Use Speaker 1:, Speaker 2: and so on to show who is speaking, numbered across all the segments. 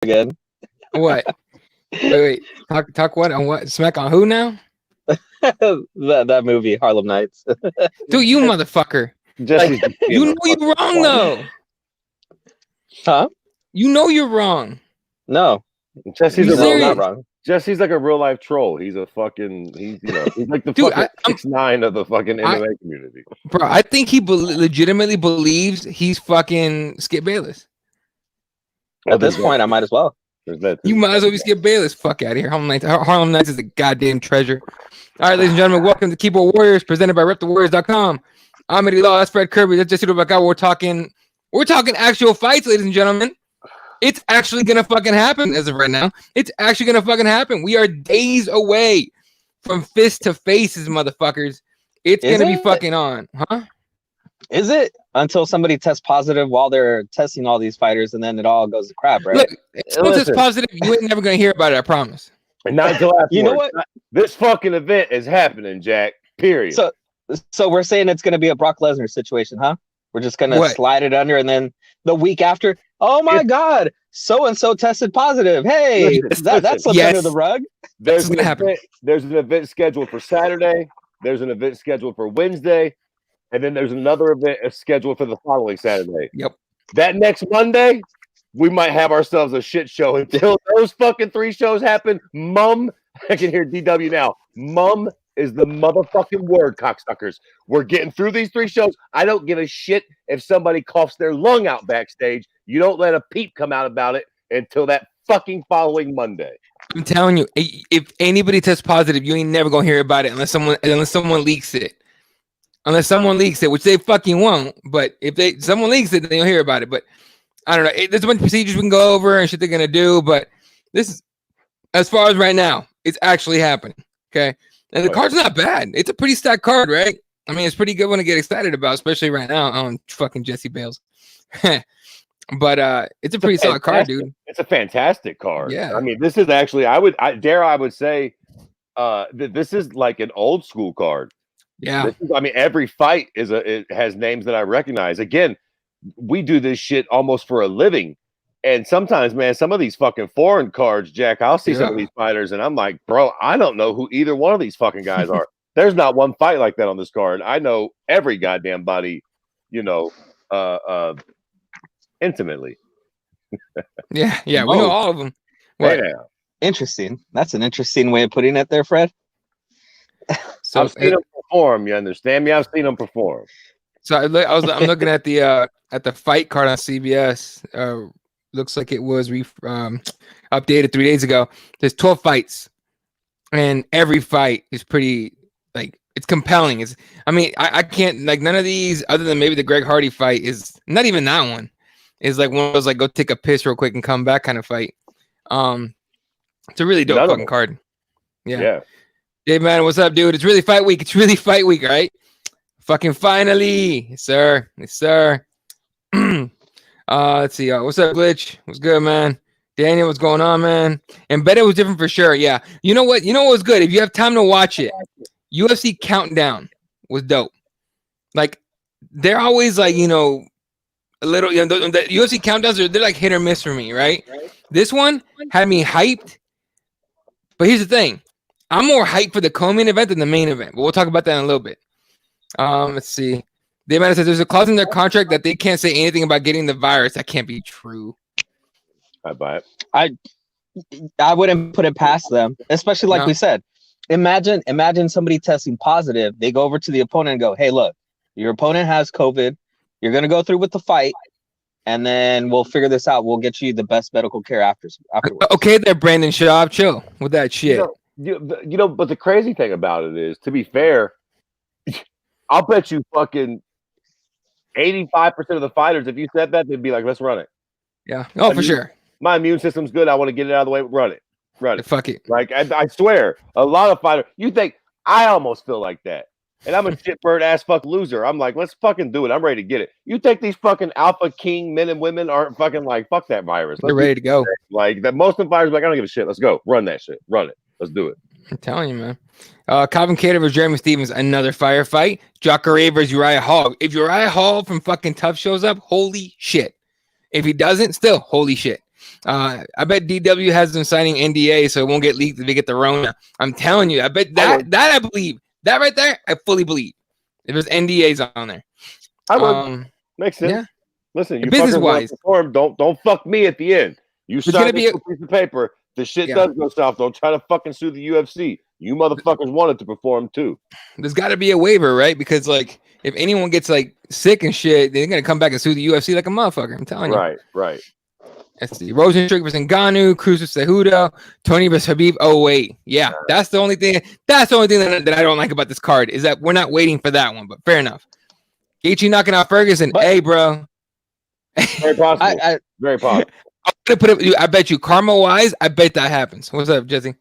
Speaker 1: again.
Speaker 2: What? Wait. Talk what on what? Smack on who now?
Speaker 1: that movie, Harlem Nights.
Speaker 2: Dude, you motherfucker.
Speaker 3: Jesse's
Speaker 2: You know you're wrong though.
Speaker 1: Huh?
Speaker 2: You know you're wrong.
Speaker 1: No.
Speaker 3: Jesse's
Speaker 1: not wrong.
Speaker 3: Jesse's like a real life troll. He's a fucking he's like the
Speaker 2: Dude,
Speaker 3: fucking 6ix9ine of the fucking MMA community.
Speaker 2: Bro, I think he legitimately believes he's fucking Skip Bayless.
Speaker 1: At this point, I might as well.
Speaker 2: You might as well be Skip Bayless. Fuck out of here. Harlem Nights is a goddamn treasure. All right, ladies and gentlemen, welcome to Keyboard Warriors, presented by RepTheWarriors.com. I'm Eddie Law. That's Fred Kirby. That's Jesse Rebecca. We're talking actual fights, ladies and gentlemen. It's actually gonna fucking happen as of right now. It's actually gonna fucking happen. We are days away from fist to faces, motherfuckers. It's gonna be fucking on, huh?
Speaker 1: Is it? Until somebody tests positive while they're testing all these fighters, and then it all goes to crap, right?
Speaker 2: Look, if someone tests positive, you ain't never gonna hear about it. I promise.
Speaker 3: And not until afterwards.
Speaker 1: You know what?
Speaker 3: This fucking event is happening, Jack. Period.
Speaker 1: So we're saying it's gonna be a Brock Lesnar situation, huh? We're just gonna slide it under, and then the week after, oh my God, so and so tested positive. Hey, that's under the rug.
Speaker 3: There's an event scheduled for Saturday. There's an event scheduled for Wednesday. And then there's another event scheduled for the following Saturday.
Speaker 2: Yep.
Speaker 3: That next Monday, we might have ourselves a shit show. Until those fucking 3 shows happen, mum, I can hear DW now. Mum is the motherfucking word, cocksuckers. We're getting through these 3 shows. I don't give a shit if somebody coughs their lung out backstage. You don't let a peep come out about it until that fucking following Monday.
Speaker 2: I'm telling you, if anybody tests positive, you ain't never gonna hear about it unless someone leaks it. Unless someone leaks it, which they fucking won't. But if someone leaks it, then you'll hear about it. But I don't know. There's a bunch of procedures we can go over and shit they're gonna do. But this is, as far as right now, it's actually happening. Okay, and the card's not bad. It's a pretty stacked card, right? I mean, it's pretty good one to get excited about, especially right now on fucking Jesse Bales. But it's a pretty solid card, dude.
Speaker 3: It's a fantastic card.
Speaker 2: Yeah.
Speaker 3: I mean, this is actually I would say that this is like an old school card.
Speaker 2: Yeah,
Speaker 3: every fight it has names that I recognize. Again, we do this shit almost for a living, and sometimes, man, some of these fucking foreign cards, Jack, I'll see some of these fighters, and I'm like, bro, I don't know who either one of these fucking guys are. There's not one fight like that on this card. I know every goddamn body, intimately.
Speaker 2: yeah, we know all of them.
Speaker 3: Yeah.
Speaker 1: Interesting. That's an interesting way of putting it there, Fred.
Speaker 3: So I've seen them perform. You understand me? I've seen them perform.
Speaker 2: So I'm looking at the fight card on CBS. Looks like it was updated 3 days ago. There's 12 fights, and every fight is pretty it's compelling. I can't none of these other than maybe the Greg Hardy fight is not even that one. Is like one of those go take a piss real quick and come back kind of fight. It's a really dope fucking card. Yeah. Hey man, what's up, dude? It's really fight week. Right? Fucking finally, yes, sir. Let's see. What's up, Glitch? What's good, man? Daniel, what's going on, man? And bet it was different for sure. Yeah. You know what? What was good? If you have time to watch it, UFC Countdown was dope. They're always a little. The UFC countdowns they're like hit or miss for me, right? This one had me hyped. But here's the thing. I'm more hyped for the co-main event than the main event, but we'll talk about that in a little bit. Let's see. The man says there's a clause in their contract that they can't say anything about getting the virus. That can't be true.
Speaker 3: I buy it.
Speaker 1: I wouldn't put it past them, especially we said. Imagine somebody testing positive. They go over to the opponent and go, "Hey, look, your opponent has COVID. You're gonna go through with the fight, and then we'll figure this out. We'll get you the best medical care afterwards."
Speaker 2: Okay, there, Brandon Shaw. Chill with that shit.
Speaker 3: But the crazy thing about it is, to be fair, I'll bet you fucking 85% of the fighters, if you said that, they'd be like, let's run it.
Speaker 2: Yeah. Oh, for sure.
Speaker 3: My immune system's good. I want to get it out of the way. Run it.
Speaker 2: Fuck it.
Speaker 3: I swear, a lot of fighters, you think, I almost feel like that. And I'm a shitbird ass fuck loser. I'm like, let's fucking do it. I'm ready to get it. You think these fucking alpha king men and women aren't fucking fuck that virus.
Speaker 2: They're ready to go.
Speaker 3: That most of the fighters I don't give a shit. Let's go. Run that shit. Run it. Let's do it.
Speaker 2: I'm telling you, man. Calvin Kattar versus Jeremy Stevens, another firefight. Jacare versus Uriah Hall. If Uriah Hall from fucking Tough shows up, holy shit. If he doesn't, still, holy shit. I bet DW has them signing NDA so it won't get leaked if they get the Rona. I'm telling you, I bet that I believe that right there. I fully believe if there's NDAs on there.
Speaker 3: I would. Makes sense.
Speaker 2: Yeah.
Speaker 3: Listen, you
Speaker 2: business
Speaker 3: fuckers
Speaker 2: wise,
Speaker 3: perform. Don't fuck me at the end. You signed a piece of paper. The shit does go south. Don't try to fucking sue the UFC. You motherfuckers wanted to perform too.
Speaker 2: There's got to be a waiver, right? Because like, if anyone gets like sick and shit, they're gonna come back and sue the UFC like a motherfucker. I'm telling you.
Speaker 3: Right.
Speaker 2: Let's see. Rosenstruck versus Ngannou, Cruz versus Cejudo, Tony versus Habib. Oh wait, yeah, that's the only thing. That's the only thing that I don't like about this card is that we're not waiting for that one. But fair enough. Gaethje knocking out Ferguson. Hey, bro.
Speaker 3: Very possible. Very possible.
Speaker 2: I'm gonna put it. I bet you, karma wise, I bet that happens. What's up, Jesse?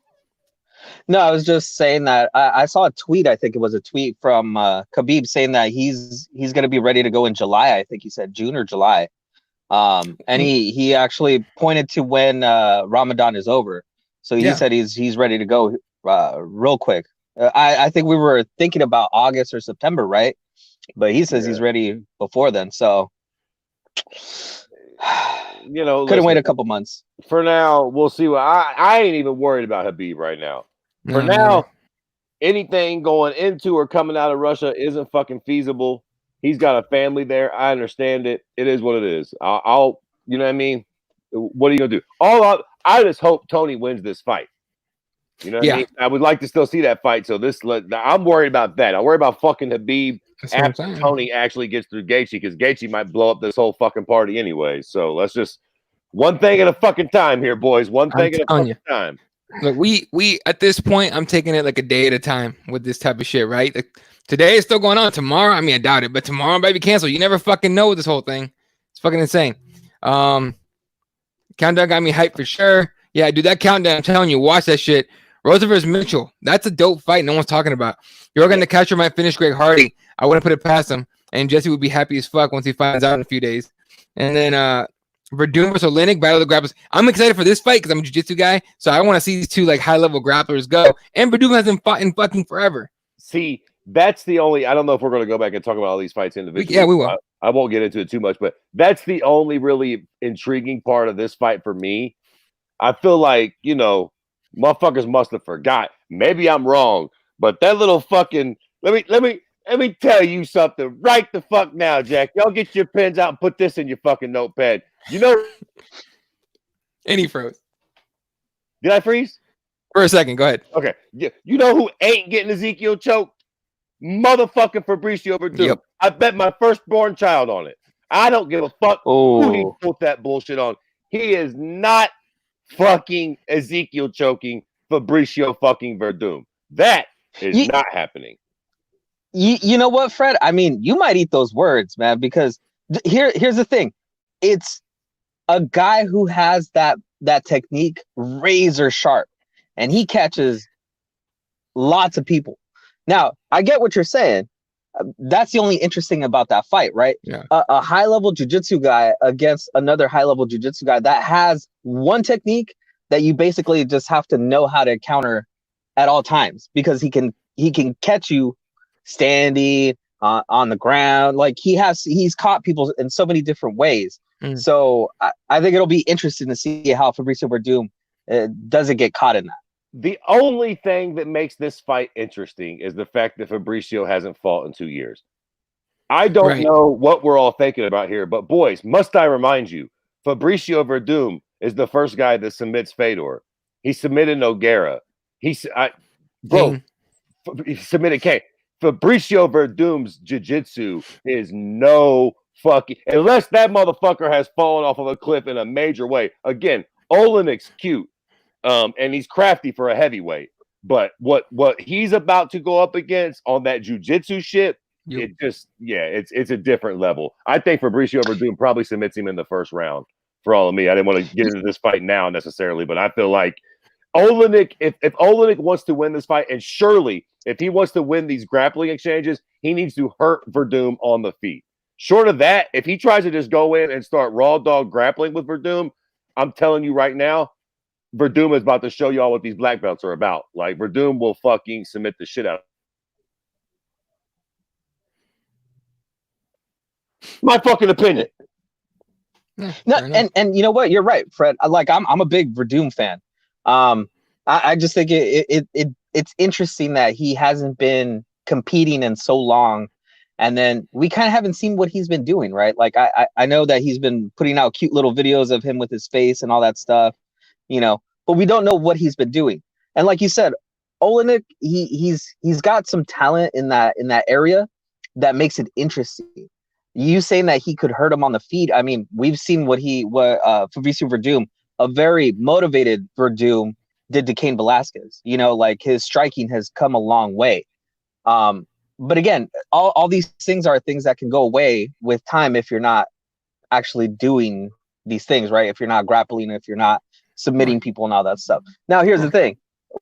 Speaker 1: No, I was just saying that I saw a tweet. I think it was a tweet from Khabib saying that he's going to be ready to go in July. I think he said June or July. And he actually pointed to when Ramadan is over. So he said he's ready to go real quick. I think we were thinking about August or September, right? But he says he's ready before then. So couldn't wait a couple months.
Speaker 3: For now, we'll see. What I ain't even worried about Habib right now. For now, anything going into or coming out of Russia isn't fucking feasible. He's got a family there. I understand it. It is what it is. I'll you know what I mean? What are you gonna do? I just hope Tony wins this fight. You know what I mean? I would like to still see that fight. So I'm worried about that. I worry about fucking Habib after Tony actually gets through Gaethje, because Gaethje might blow up this whole fucking party anyway. So let's just one thing at a fucking time here, boys. One thing at a fucking time.
Speaker 2: Look, we at this point, I'm taking it like a day at a time with this type of shit, right? Like, today is still going on. Tomorrow, I mean, I doubt it, but tomorrow might be canceled. You never fucking know with this whole thing. It's fucking insane. Countdown got me hyped for sure. Yeah, dude, that countdown, I'm telling you, watch that shit. Rosa versus Mitchell. That's a dope fight no one's talking about. You're going to catch her might finish Greg Hardy. I wouldn't put it past him. And Jesse would be happy as fuck once he finds out in a few days. And then Verdun versus Olenek, Battle of the Grapplers. I'm excited for this fight because I'm a jiu-jitsu guy. So I want to see these two like high-level grapplers go. And Verdun hasn't fought in fucking forever.
Speaker 3: See, that's the only, I don't know if we're going to go back and talk about all these fights individually.
Speaker 2: Yeah, we will.
Speaker 3: I won't get into it too much, but that's the only really intriguing part of this fight for me. I feel like, motherfuckers must have forgot. Maybe I'm wrong, but that little fucking, let me tell you something right the fuck now, Jack. Y'all get your pens out and put this in your fucking notepad.
Speaker 2: And he froze.
Speaker 3: Did I freeze?
Speaker 2: For a second, go ahead.
Speaker 3: Okay. You know who ain't getting Ezekiel choked? Motherfucking Fabricio Verdun. Yep. I bet my firstborn child on it. I don't give a fuck who he put that bullshit on. He is not fucking Ezekiel choking Fabricio fucking Verdun. That is not happening.
Speaker 1: You know what, Fred? I mean, you might eat those words, man, because here's the thing. It's a guy who has that technique razor sharp, and he catches lots of people. Now, I get what you're saying. That's the only interesting about that fight, right?
Speaker 2: Yeah.
Speaker 1: A high-level jiu-jitsu guy against another high-level jiu-jitsu guy that has one technique that you basically just have to know how to counter at all times, because he can catch you standing on the ground. Like he's caught people in so many different ways. So I think it'll be interesting to see how Fabricio Verdun doesn't get caught in that.
Speaker 3: The only thing that makes this fight interesting is the fact that Fabricio hasn't fought in 2 years. I don't know what we're all thinking about here, but boys, must I remind you, Fabricio Verdun is the first guy that submits Fedor. He submitted Nogueira. He submitted Kane. Fabricio Verdun's jiu-jitsu is no fucking, unless that motherfucker has fallen off of a cliff in a major way. Again, Olenek's cute. And he's crafty for a heavyweight. But what he's about to go up against on that jiu-jitsu shit, it's a different level. I think Fabricio Verdun probably submits him in the first round for all of me. I didn't want to get into this fight now necessarily, but I feel like Olenek, if Olenek wants to win this fight, and surely if he wants to win these grappling exchanges, he needs to hurt Verdun on the feet. Short of that, if he tries to just go in and start raw dog grappling with Verdun, I'm telling you right now, Verdun is about to show y'all what these black belts are about. Like, Verdun will fucking submit the shit out. My fucking opinion.
Speaker 1: No, and you know what? You're right, Fred. I'm a big Verdum fan. I just think it's interesting that he hasn't been competing in so long, and then we kind of haven't seen what he's been doing, right? Like I know that he's been putting out cute little videos of him with his face and all that stuff, but we don't know what he's been doing. And like you said, Olenek, he's got some talent in that area that makes it interesting. You saying that he could hurt him on the feet. I mean, we've seen what Fabricio Verdum, a very motivated Verdum, did to Cain Velasquez. Like his striking has come a long way. But again, all these things are things that can go away with time if you're not actually doing these things, right? If you're not grappling, if you're not submitting people and all that stuff. Now, here's the thing.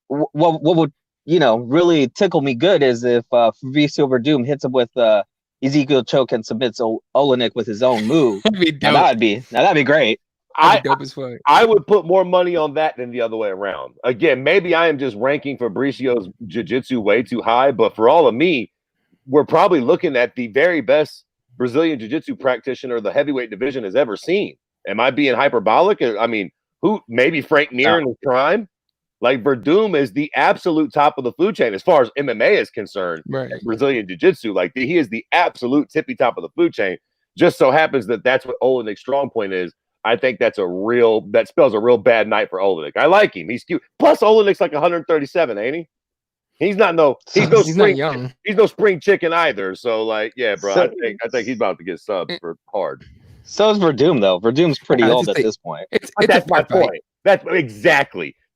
Speaker 1: What would really tickle me good is if Fabricio Verdum hits him with Ezekiel choke and submits Olenek with his own move. That'd be great.
Speaker 3: I would put more money on that than the other way around. Again, maybe I am just ranking Fabricio's jiu-jitsu way too high, but for all of me, we're probably looking at the very best Brazilian jiu-jitsu practitioner the heavyweight division has ever seen. Am I being hyperbolic? I mean, maybe Frank Mir in his prime? Like Verdum is the absolute top of the food chain as far as MMA is concerned.
Speaker 2: Right.
Speaker 3: Brazilian jiu-jitsu, like he is the absolute tippy top of the food chain. Just so happens that that's what Olenek's strong point is. I think that spells a real bad night for Olenek. I like him. He's cute. Plus, Olenek's like 137, ain't he? He's not young. He's no spring chicken either. So, yeah, bro. I think he's about to get subbed for hard.
Speaker 1: So is Verdum, though. Verdum's pretty old at this point.
Speaker 3: That's my point.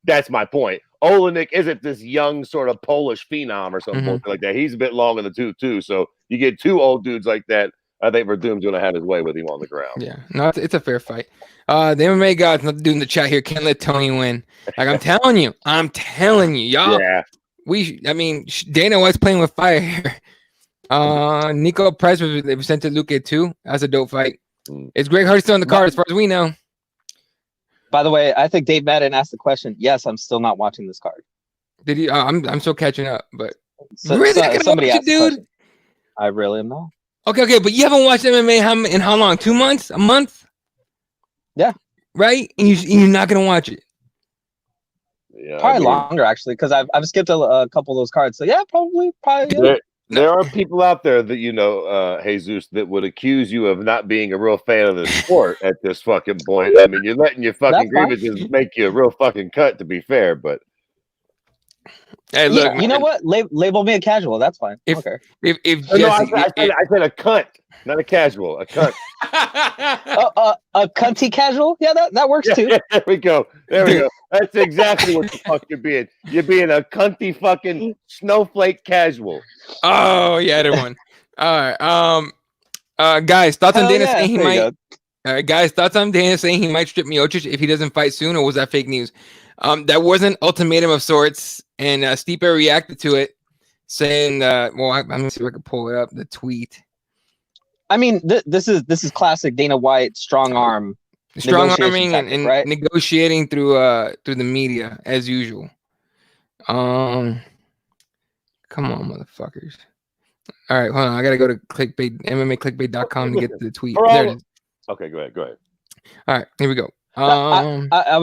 Speaker 3: That's my point. Olenek isn't this young sort of Polish phenom or something like that. He's a bit long in the tooth too. So you get two old dudes like that. I think Verdum's going to have his way with him on the ground.
Speaker 2: Yeah, no, it's a fair fight. The MMA guys, nothing to do in the chat here. Can't let Tony win. Like I'm telling you, y'all. Yeah. Dana White's playing with fire here. Nico Price was sent to Luque too. That's a dope fight. It's Greg Hardy still on the card as far as we know.
Speaker 1: By the way, I think Dave Madden asked the question. Yes, I'm still not watching this card.
Speaker 2: Did he? I'm still catching up, but
Speaker 1: somebody asked, dude. I really am not.
Speaker 2: Okay, but you haven't watched MMA in how long? 2 months? A month?
Speaker 1: Yeah.
Speaker 2: Right? And you're not gonna watch it.
Speaker 3: Yeah,
Speaker 1: probably longer actually, because I've skipped a couple of those cards. So yeah, probably. Yeah.
Speaker 3: There are people out there that Jesus, that would accuse you of not being a real fan of the sport at this fucking point. I mean, you're letting your fucking grievances make you a real fucking cut, to be fair, but.
Speaker 2: Hey, look,
Speaker 1: you know what? Label me a casual. That's fine.
Speaker 2: I said
Speaker 3: a cunt, not a casual. A cunt.
Speaker 1: A cunty casual? Yeah, that works too.
Speaker 3: Yeah, there we go. That's exactly what the fuck you're being. You're being a cunty fucking snowflake casual.
Speaker 2: Oh yeah, everyone. All right. Guys, thoughts on Dana saying he might. All right, guys, thoughts on Dana saying he might strip Miocic if he doesn't fight soon, or was that fake news? That was an ultimatum of sorts, and Stipe reacted to it, saying, "Let me see if I can pull it up." The tweet.
Speaker 1: I mean, this is classic Dana White strong arming
Speaker 2: and
Speaker 1: right?
Speaker 2: negotiating through the media as usual. Come on, motherfuckers! All right, hold on. I gotta go to MMAclickbait.com to get to the tweet. There it is.
Speaker 3: Okay, go ahead.
Speaker 2: All right, here we go.
Speaker 1: I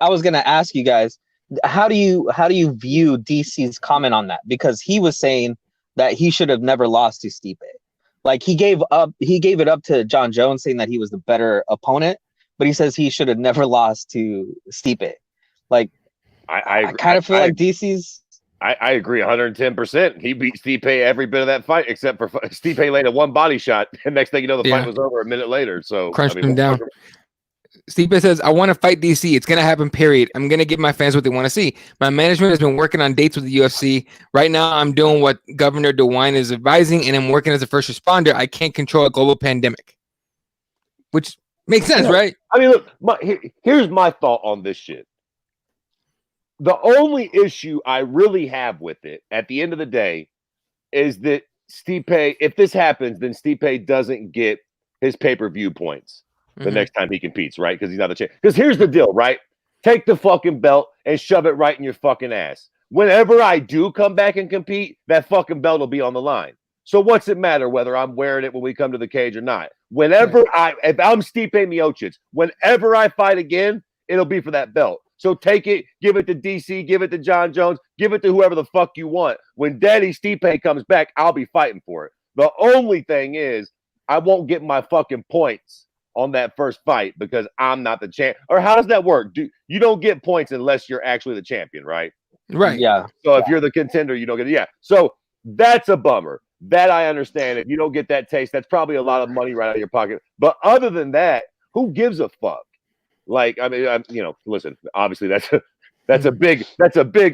Speaker 1: was gonna ask you guys, how do you view DC's comment on that? Because he was saying that he should have never lost to Stipe. Like he gave it up to John Jones, saying that he was the better opponent, but he says he should have never lost to Stipe. Like I kind of feel like DC's.
Speaker 3: I agree 110%. He beat Stipe every bit of that fight, except for Stipe laid a one body shot, and next thing you know, the fight was over a minute later. So
Speaker 2: crunched him down. Stipe says, I want to fight DC. It's going to happen, period. I'm going to give my fans what they want to see. My management has been working on dates with the UFC. Right now, I'm doing what Governor DeWine is advising, and I'm working as a first responder. I can't control a global pandemic. Which makes sense, right?
Speaker 3: I mean, look, here's my thought on this shit. The only issue I really have with it, at the end of the day, is that Stipe, if this happens, then Stipe doesn't get his pay-per-view points the next time he competes, right? Because he's not the champ. Because here's the deal, right? Take the fucking belt and shove it right in your fucking ass. Whenever I do come back and compete, that fucking belt will be on the line. So what's it matter whether I'm wearing it when we come to the cage or not? Whenever if I'm Stipe Miocic, whenever I fight again, it'll be for that belt. So take it, give it to DC, give it to John Jones, give it to whoever the fuck you want. When Daddy Stipe comes back, I'll be fighting for it. The only thing is, I won't get my fucking points on that first fight because I'm not the champ. Or how does that work? You don't get points unless you're actually the champion, right?
Speaker 2: Right.
Speaker 1: Yeah.
Speaker 3: So if you're the contender, you don't get it. Yeah. So that's a bummer. That I understand. If you don't get that taste, that's probably a lot of money right out of your pocket. But other than that, who gives a fuck? Like, I mean, listen, obviously that's a big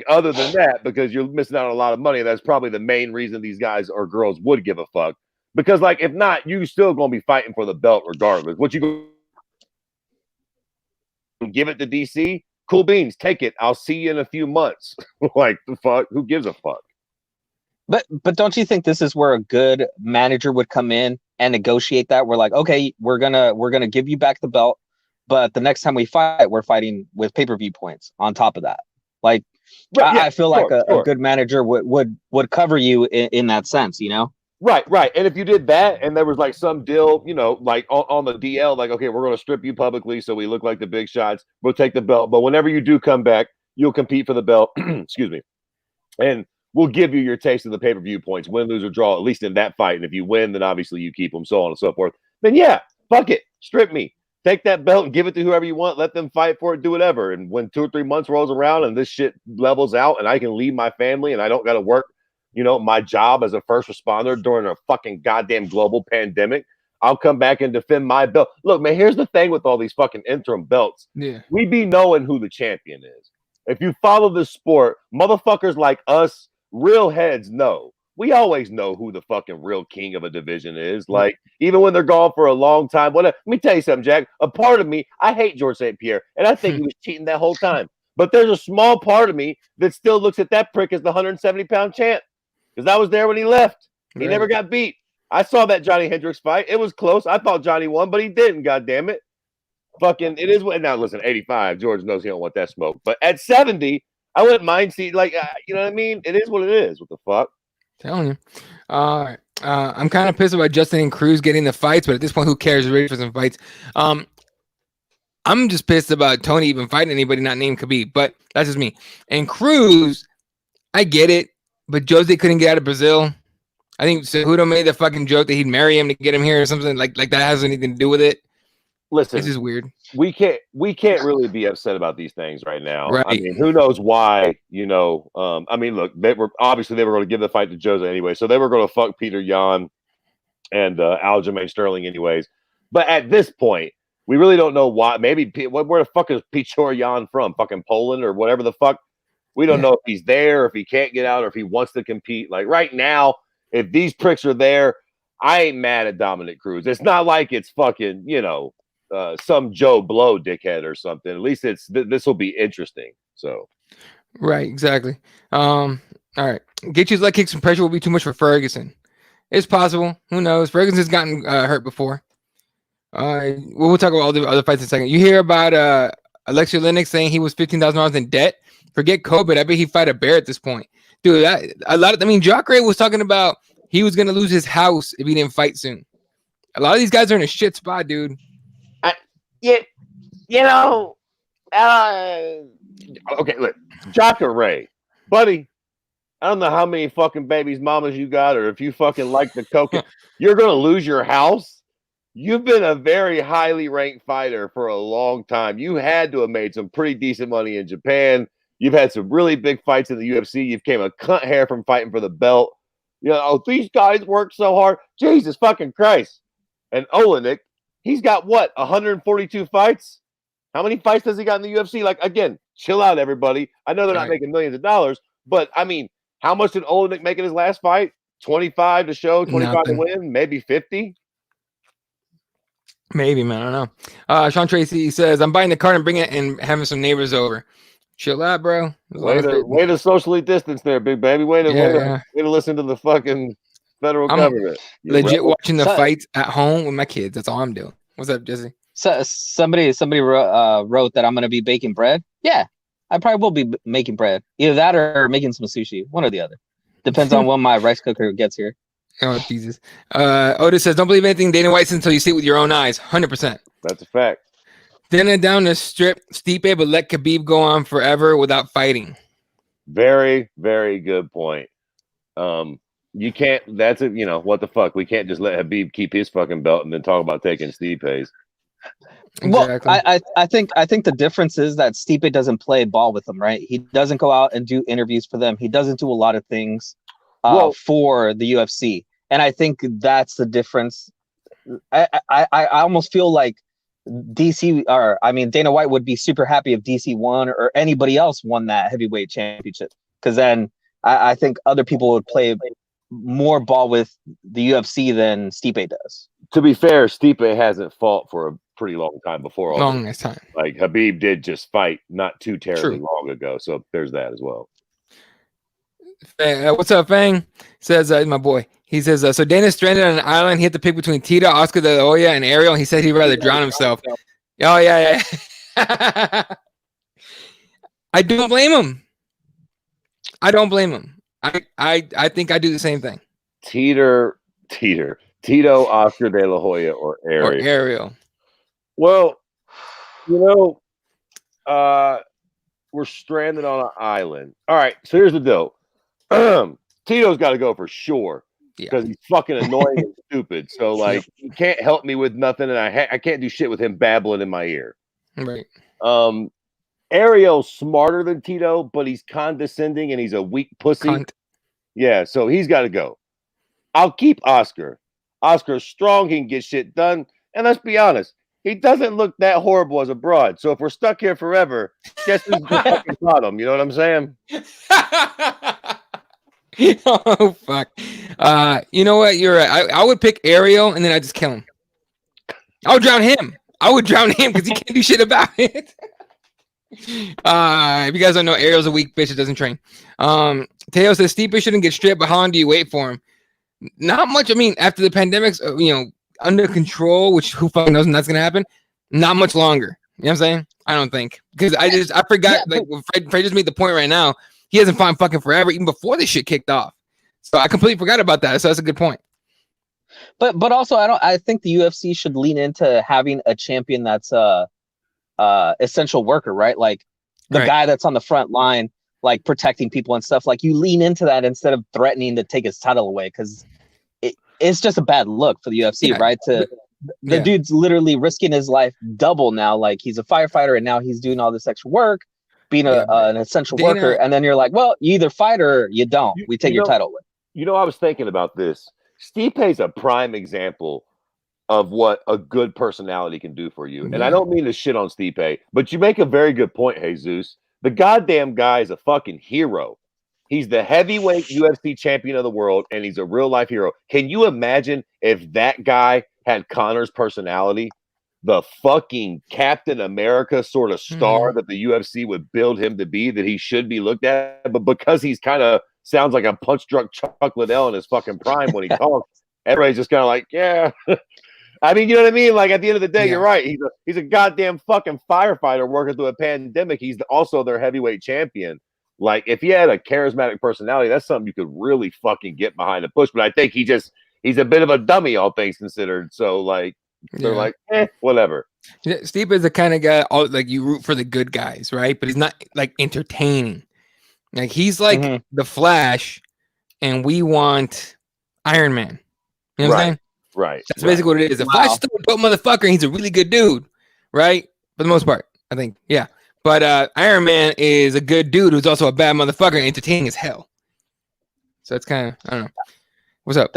Speaker 3: other than that, because you're missing out on a lot of money. That's probably the main reason these guys or girls would give a fuck. Because, like, if not, you still gonna be fighting for the belt regardless. What you give it to DC? Cool beans, take it. I'll see you in a few months. Like, the fuck? Who gives a fuck?
Speaker 1: But don't you think this is where a good manager would come in and negotiate that? We're like, okay, we're gonna give you back the belt, but the next time we fight, we're fighting with pay-per-view points on top of that. Like, right, I feel like a good manager would cover you in that sense, you know?
Speaker 3: Right. And if you did that and there was like some deal, like on the DL, like, okay, we're going to strip you publicly so we look like the big shots. We'll take the belt. But whenever you do come back, you'll compete for the belt. Excuse me. And we'll give you your taste of the pay-per-view points, win, lose, or draw, at least in that fight. And if you win, then obviously you keep them, so on and so forth. Then yeah, fuck it. Strip me. Take that belt and give it to whoever you want. Let them fight for it, do whatever. And when 2 or 3 months rolls around and this shit levels out and I can leave my family and I don't got to work, my job as a first responder during a fucking goddamn global pandemic, I'll come back and defend my belt. Look, man, here's the thing with all these fucking interim belts.
Speaker 2: Yeah.
Speaker 3: We be knowing who the champion is. If you follow the sport, motherfuckers like us, real heads know. We always know who the fucking real king of a division is. Like, even when they're gone for a long time. Whatever. Let me tell you something, Jack. A part of me, I hate George St. Pierre, and I think he was cheating that whole time. But there's a small part of me that still looks at that prick as the 170-pound champ. Because I was there when he left. He never got beat. I saw that Johnny Hendricks fight. It was close. I thought Johnny won, but he didn't, God damn it. Fucking, it is what. Now, listen, 85, George knows he don't want that smoke. But at 70, I wouldn't mind seeing, like, you know what I mean? It is what it is. What the fuck?
Speaker 2: Telling you. I'm kind of pissed about Justin and Cruz getting the fights, but at this point, who cares? We're ready for some fights. I'm just pissed about Tony even fighting anybody not named Khabib, but that's just me. And Cruz, I get it, but Jose couldn't get out of Brazil. I think Cejudo made the fucking joke that he'd marry him to get him here or something like that has anything to do with it.
Speaker 3: Listen,
Speaker 2: this is weird.
Speaker 3: We can't really be upset about these things right now.
Speaker 2: Right.
Speaker 3: I mean, who knows why? I mean, look, they were going to give the fight to Jose anyway, so they were going to fuck Peter Yan and Aljamain Sterling anyways. But at this point, we really don't know why. Maybe where the fuck is Pichor Yan from? Fucking Poland or whatever the fuck. We don't know if he's there, if he can't get out, or if he wants to compete. Like right now, if these pricks are there, I ain't mad at Dominic Cruz. It's not like it's fucking, some Joe Blow dickhead or something. At least this will be interesting. So,
Speaker 2: right, exactly. All right, Gaethje's leg kicks and pressure will be too much for Ferguson. It's possible. Who knows? Ferguson's gotten hurt before. We'll talk about all the other fights in a second. You hear about Alexei Oleinik saying he was $15,000 in debt. Forget COVID. I bet he'd fight a bear at this point, dude. Jacare was talking about he was gonna lose his house if he didn't fight soon. A lot of these guys are in a shit spot, dude.
Speaker 3: Okay, look, Jacare, buddy. I don't know how many fucking babies mamas you got, or if you fucking like the cocaine. You're gonna lose your house. You've been a very highly ranked fighter for a long time. You had to have made some pretty decent money in Japan. You've had some really big fights in the UFC. You've came a cunt hair from fighting for the belt. These guys work so hard. Jesus fucking Christ. And Oleinik, he's got what, 142 fights? How many fights does he got in the UFC? Like, again, chill out, everybody. I know they're not making millions of dollars, but I mean, how much did Oleinik make in his last fight? 25 to show, 25 to win, maybe 50?
Speaker 2: Maybe, man. I don't know. Sean Tracy says, I'm buying the car and bringing it and having some neighbors over. Chill out, bro.
Speaker 3: Way to socially distance there, big baby. Way to listen to the fucking federal government.
Speaker 2: Legit watching the fights at home with my kids. That's all I'm doing. What's up, Jesse?
Speaker 1: So somebody wrote that I'm gonna be baking bread. Yeah, I probably will be making bread. Either that or making some sushi. One or the other. Depends on when my rice cooker gets here.
Speaker 2: Oh, Jesus. Otis says, don't believe anything Dana White says until you see it with your own eyes. 100%.
Speaker 3: That's a fact.
Speaker 2: Then down the strip, Stipe, but let Khabib go on forever without fighting.
Speaker 3: Very, very good point. You can't. That's it. What the fuck? We can't just let Khabib keep his fucking belt and then talk about taking Stipe's.
Speaker 2: Exactly.
Speaker 1: Well, I think the difference is that Stipe doesn't play ball with them, right? He doesn't go out and do interviews for them. He doesn't do a lot of things for the UFC, and I think that's the difference. I almost feel like Dana White would be super happy if DC won or anybody else won that heavyweight championship, because then I think other people would play more ball with the UFC than Stipe does.
Speaker 3: To be fair, Stipe hasn't fought for a pretty long time before.
Speaker 2: Longest time.
Speaker 3: Like Khabib did just fight not too terribly long ago, so there's that as well.
Speaker 2: What's up, Fang? Says my boy. He says, so Dana's stranded on an island. He had to pick between Tito, Oscar de la Hoya, and Ariel. He said he'd rather drown himself. Oh, yeah. I don't blame him. I think I do the same thing.
Speaker 3: Tito, Oscar de la Hoya, or Ariel. Well, we're stranded on an island. All right, so here's the deal. Tito's got to go for sure because he's fucking annoying and stupid. So, like, he can't help me with nothing, and I can't do shit with him babbling in my ear.
Speaker 2: Right.
Speaker 3: Ariel's smarter than Tito, but he's condescending and he's a weak pussy. Yeah, so he's got to go. I'll keep Oscar. Oscar's strong. He can get shit done. And let's be honest, he doesn't look that horrible as a broad. So if we're stuck here forever, guess who's the fucking bottom? You know what I'm saying?
Speaker 2: Oh, fuck. You know what? You're right. I would pick Ariel and then I just kill him. I would drown him. Because he can't do shit about it. If you guys don't know, Ariel's a weak bitch that doesn't train. Teo says Stipe shouldn't get stripped, but how long do you wait for him? Not much. I mean, after the pandemic's under control, which who fucking knows when that's gonna happen, not much longer. You know what I'm saying? I don't think, because I forgot. Yeah, like Fred just made the point right now. He hasn't fought fucking forever, even before this shit kicked off. So I completely forgot about that. So that's a good point.
Speaker 1: But also I think the UFC should lean into having a champion that's essential worker, right? Like the guy that's on the front line, like protecting people and stuff. Like you lean into that instead of threatening to take his title away, because it's just a bad look for the UFC, right? The dude's literally risking his life double now. Like he's a firefighter and now he's doing all this extra work, being an essential worker. And then you're like, well, you either fight or you don't. We take your title away.
Speaker 3: I was thinking about this. Stipe's a prime example of what a good personality can do for you. And I don't mean to shit on Stipe, but you make a very good point, Jesus. The goddamn guy is a fucking hero. He's the heavyweight UFC champion of the world, and he's a real life hero. Can you imagine if that guy had Conor's personality? The fucking Captain America sort of star that the UFC would build him to be, that he should be looked at. But because he's kind of sounds like a punch-drunk Chuck Liddell in his fucking prime when he talks, everybody's just kind of like, yeah. I mean, you know what I mean? Like, at the end of the day, you're right. He's a goddamn fucking firefighter working through a pandemic. He's also their heavyweight champion. Like, if he had a charismatic personality, that's something you could really fucking get behind and push. But I think he's a bit of a dummy, all things considered. So, like, they're like, whatever.
Speaker 2: Steve is the kind of guy, like, you root for the good guys, right? But he's not, like, entertaining. Like, he's like the Flash, and we want Iron Man. You know what I'm saying?
Speaker 3: Right.
Speaker 2: That's basically what it is. The Flash is still a dope motherfucker, and he's a really good dude, right? For the most part, I think. Yeah. But Iron Man is a good dude who's also a bad motherfucker and entertaining as hell. So it's kind of, I don't know. What's up?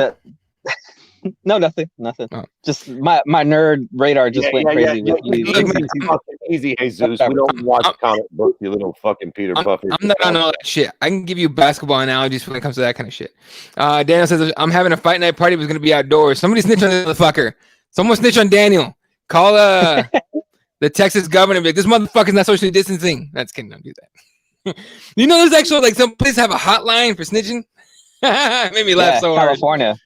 Speaker 1: No, nothing. Oh. Just my nerd radar just went crazy with you.
Speaker 3: Easy, Jesus. We don't watch comic books, you little fucking Peter Puffer.
Speaker 2: I'm not on all that shit. I can give you basketball analogies when it comes to that kind of shit. Daniel says, I'm having a fight night party. It was going to be outdoors. Somebody snitch on the motherfucker. Someone snitch on Daniel. Call the Texas governor. Be like, this motherfucker's not socially distancing. That's kidding. Don't do that. You know, there's actually like some places have a hotline for snitching. It made me laugh so hard.
Speaker 1: California.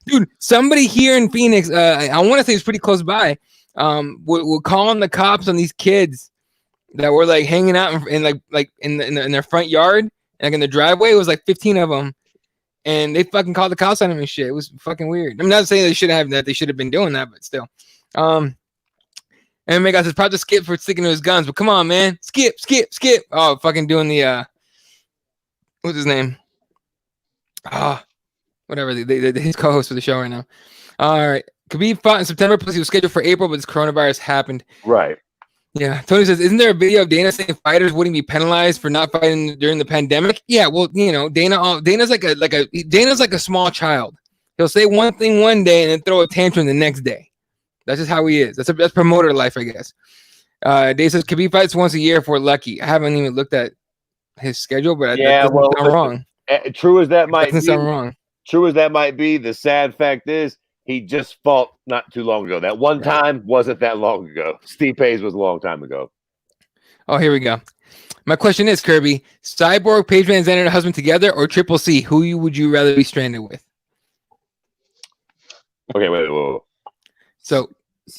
Speaker 2: Dude, somebody here in Phoenix, I want to say it's pretty close by, we're calling the cops on these kids that were like hanging out in their front yard, like in the driveway. It was like 15 of them, and they fucking called the cops on him and shit. It was fucking weird. I'm not saying they should have that. They should have been doing that, but still. And Megas is proud to Skip for sticking to his guns, but come on, man, Skip. Oh, fucking doing the what's his name? Whatever. His co-host for the show right now. All right. Khabib fought in September, plus he was scheduled for April, but this coronavirus happened.
Speaker 3: Right.
Speaker 2: Yeah. Tony says, isn't there a video of Dana saying fighters wouldn't be penalized for not fighting during the pandemic? Yeah. Well, you know, Dana's like a small child. He'll say one thing one day and then throw a tantrum the next day. That's just how he is. That's promoter life, I guess. Dave says Khabib fights once a year if we're lucky. I haven't even looked at his schedule, but that doesn't sound wrong.
Speaker 3: True as that might
Speaker 2: doesn't sound wrong.
Speaker 3: True as that might be, the sad fact is he just fought not too long ago. That one time wasn't that long ago. Steve Hayes was a long time ago.
Speaker 2: Oh, here we go. My question is, Kirby, Cyborg, Paige Van Zandt, and her husband together, or Triple C? Who would you rather be stranded with?
Speaker 3: Okay, wait.
Speaker 2: So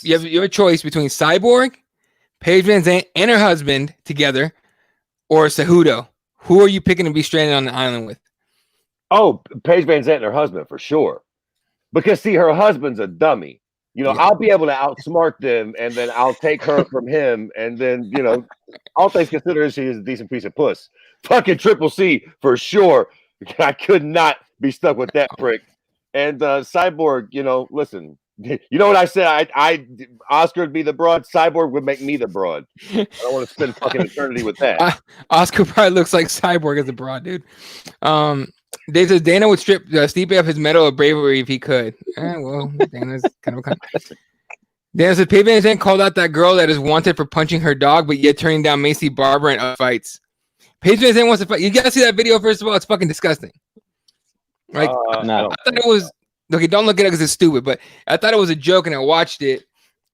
Speaker 2: you have a choice between Cyborg, Paige Van Zandt, and her husband together, or Cejudo. Who are you picking to be stranded on the island with?
Speaker 3: Oh, Paige Van Zandt and her husband for sure. Because see, her husband's a dummy. You know, I'll be able to outsmart them, and then I'll take her from him, and then, you know, all things considered, she is a decent piece of puss. Fucking Triple C for sure. I could not be stuck with that prick. And Cyborg, you know, listen, you know what I said? Oscar would be the broad. Cyborg would make me the broad. I don't want to spend fucking eternity with that.
Speaker 2: Oscar probably looks like Cyborg as a broad, dude. Dave says Dana would strip Stipe of his medal of bravery if he could. Well, Dana's kind of a cunt. Dana says Paige Van Zandt called out that girl that is wanted for punching her dog, but yet turning down Macy Barber in other fights. Paige Van Zandt wants to fight. You gotta see that video first of all. It's fucking disgusting. Like,
Speaker 1: no.
Speaker 2: I thought it was okay. Don't look at it because it's stupid, but I thought it was a joke, and I watched it.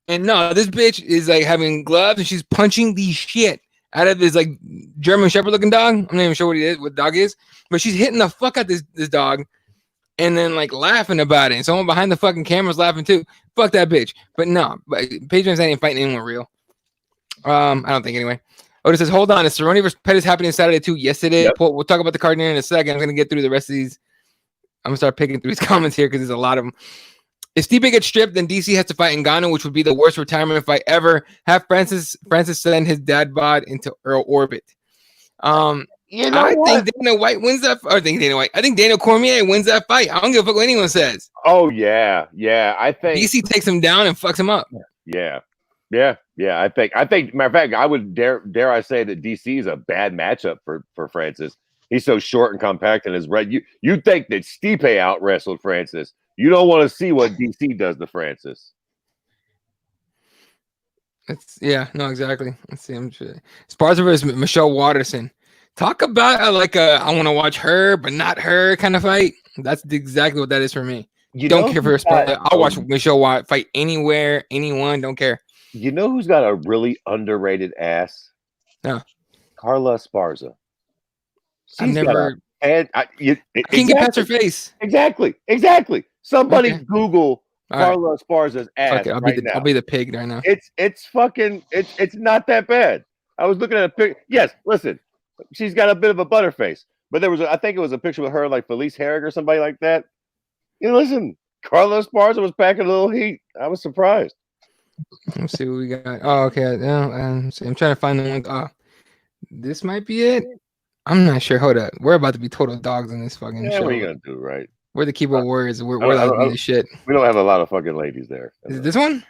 Speaker 2: And no, this bitch is like having gloves, and she's punching the shit out of this like German Shepherd looking dog. I'm not even sure what dog is, but she's hitting the fuck out this dog, and then like laughing about it. And someone behind the fucking camera's laughing too. Fuck that bitch. But no, Paige Van Zandt ain't fighting anyone real. I don't think anyway. Otis says, hold on, is Cerrone versus Pettis happening Saturday too? Yes, it is. Yep. We'll talk about the card in a second. I'm gonna get through the rest of these. I'm gonna start picking through these comments here because there's a lot of them. If Stipe gets stripped, then DC has to fight Ngannou, which would be the worst retirement fight ever. Have Francis send his dad bod into Earl orbit.
Speaker 3: You know
Speaker 2: I think Dana White wins that. I think Daniel Cormier wins that fight. I don't give a fuck what anyone says.
Speaker 3: Oh yeah. I think
Speaker 2: DC takes him down and fucks him up.
Speaker 3: Yeah. I think. Matter of fact, I would dare I say that DC is a bad matchup for Francis. He's so short and compact and is red. You think that Stipe out wrestled Francis? You don't want to see what DC does to Francis.
Speaker 2: Exactly. Let's see. I'm sure. Sparta versus Michelle Watterson. Talk about I want to watch her, but not her kind of fight. That's exactly what that is for me.
Speaker 3: You
Speaker 2: don't care for her sport. I'll watch Michelle Watt fight anywhere, anyone. Don't care.
Speaker 3: You know who's got a really underrated ass?
Speaker 2: Yeah.
Speaker 3: Carla Esparza.
Speaker 2: I've never.
Speaker 3: I
Speaker 2: can't get past her face.
Speaker 3: Exactly. Somebody Google Carla Esparza's ass
Speaker 2: now. I'll be the pig right now.
Speaker 3: It's not that bad. I was looking at a picture. Yes, listen, she's got a bit of a butter face, but I think it was a picture with her like Felice Herrig or somebody like that. You know, listen, Carla Esparza was packing a little heat. I was surprised.
Speaker 2: Let's see what we got. Oh, okay. I'm trying to find the one. This might be it. I'm not sure. Hold up. We're about to be total dogs in this fucking show.
Speaker 3: What are you gonna do, right?
Speaker 2: We're the keyboard warriors. We're like the shit.
Speaker 3: We don't have a lot of fucking ladies there.
Speaker 2: Is it this one?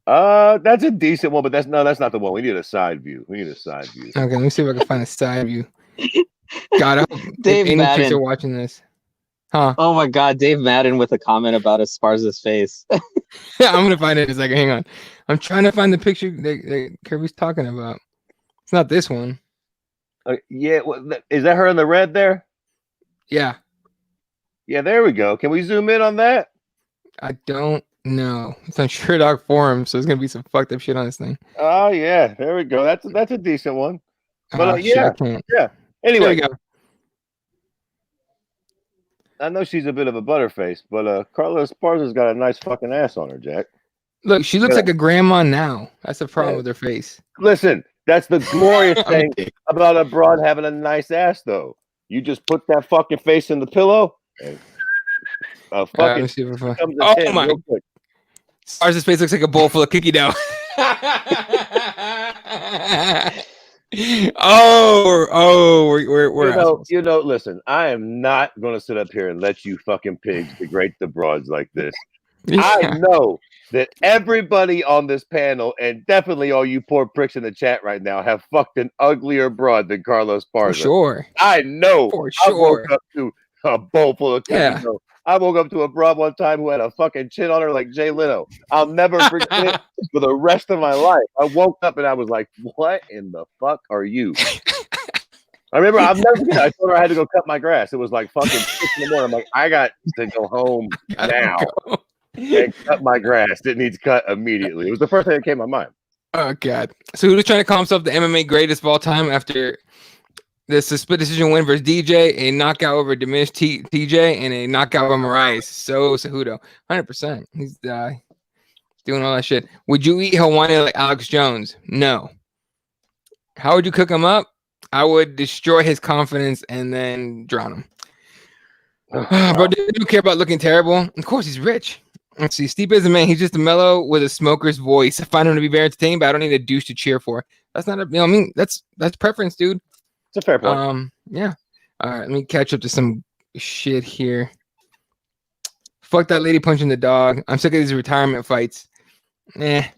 Speaker 3: That's a decent one, but that's not the one. We need a side view. Okay,
Speaker 2: let me see if I can find a side view. God,
Speaker 1: Dave Madden.
Speaker 2: Kids are watching this. Huh?
Speaker 1: Oh my God, Dave Madden with a comment about Esparza's face.
Speaker 2: Yeah, I'm gonna find it in a second. Hang on. I'm trying to find the picture that Kirby's talking about. It's not this one.
Speaker 3: Yeah, is that her in the red there?
Speaker 2: Yeah,
Speaker 3: there we go. Can we zoom in on that?
Speaker 2: I don't know. It's on Sure Dog Forum, so there's gonna be some fucked up shit on this thing.
Speaker 3: Oh yeah, there we go. That's a decent one. But
Speaker 2: yeah.
Speaker 3: Anyway,
Speaker 2: there we go.
Speaker 3: I know she's a bit of a butterface, but Carla Esparza's got a nice fucking ass on her, Jack.
Speaker 2: Look, she looks like a grandma now. That's the problem with her face.
Speaker 3: Listen, that's the glorious thing about a broad having a nice ass, though. You just put that fucking face in the pillow, Fucking
Speaker 2: let's see if I-
Speaker 3: comes
Speaker 2: oh
Speaker 3: 10
Speaker 2: my!
Speaker 3: real quick.
Speaker 2: Stars' face looks like a bowl full of cookie dough. We're
Speaker 3: Listen, I am not going to sit up here and let you fucking pigs degrade the broads like this.
Speaker 2: Yeah.
Speaker 3: I know that everybody on this panel, and definitely all you poor pricks in the chat right now, have fucked an uglier broad than Carlos Parza.
Speaker 2: For sure.
Speaker 3: I know.
Speaker 2: For
Speaker 3: I woke
Speaker 2: sure.
Speaker 3: up to a bowl full of cookie
Speaker 2: Yeah.
Speaker 3: dough. I woke up to a broad one time who had a fucking chin on her like Jay Leno. I'll never forget it for the rest of my life. I woke up and I was like, what in the fuck are you? I remember, I'll never forget. I told her I had to go cut my grass. It was like fucking 6 in the morning. I'm like, I got to go home now and cut my grass. It needs cut immediately. It was the first thing that came to my mind.
Speaker 2: Oh God! So who's trying to call himself the MMA greatest of all time after this split decision win versus DJ, a knockout over diminished TJ, and a knockout over Moraes? So Cejudo, 100%. He's doing all that shit. Would you eat Hawaiian like Alex Jones? No. How would you cook him up? I would destroy his confidence and then drown him. Bro, they don't care about looking terrible. Of course, he's rich. Let's see. Stipe is a man. He's just a mellow with a smoker's voice. I find him to be very entertaining, but I don't need a douche to cheer for. That's not that's preference, dude.
Speaker 3: It's a fair point.
Speaker 2: Yeah. All right, let me catch up to some shit here. Fuck that lady punching the dog. I'm sick of these retirement fights. I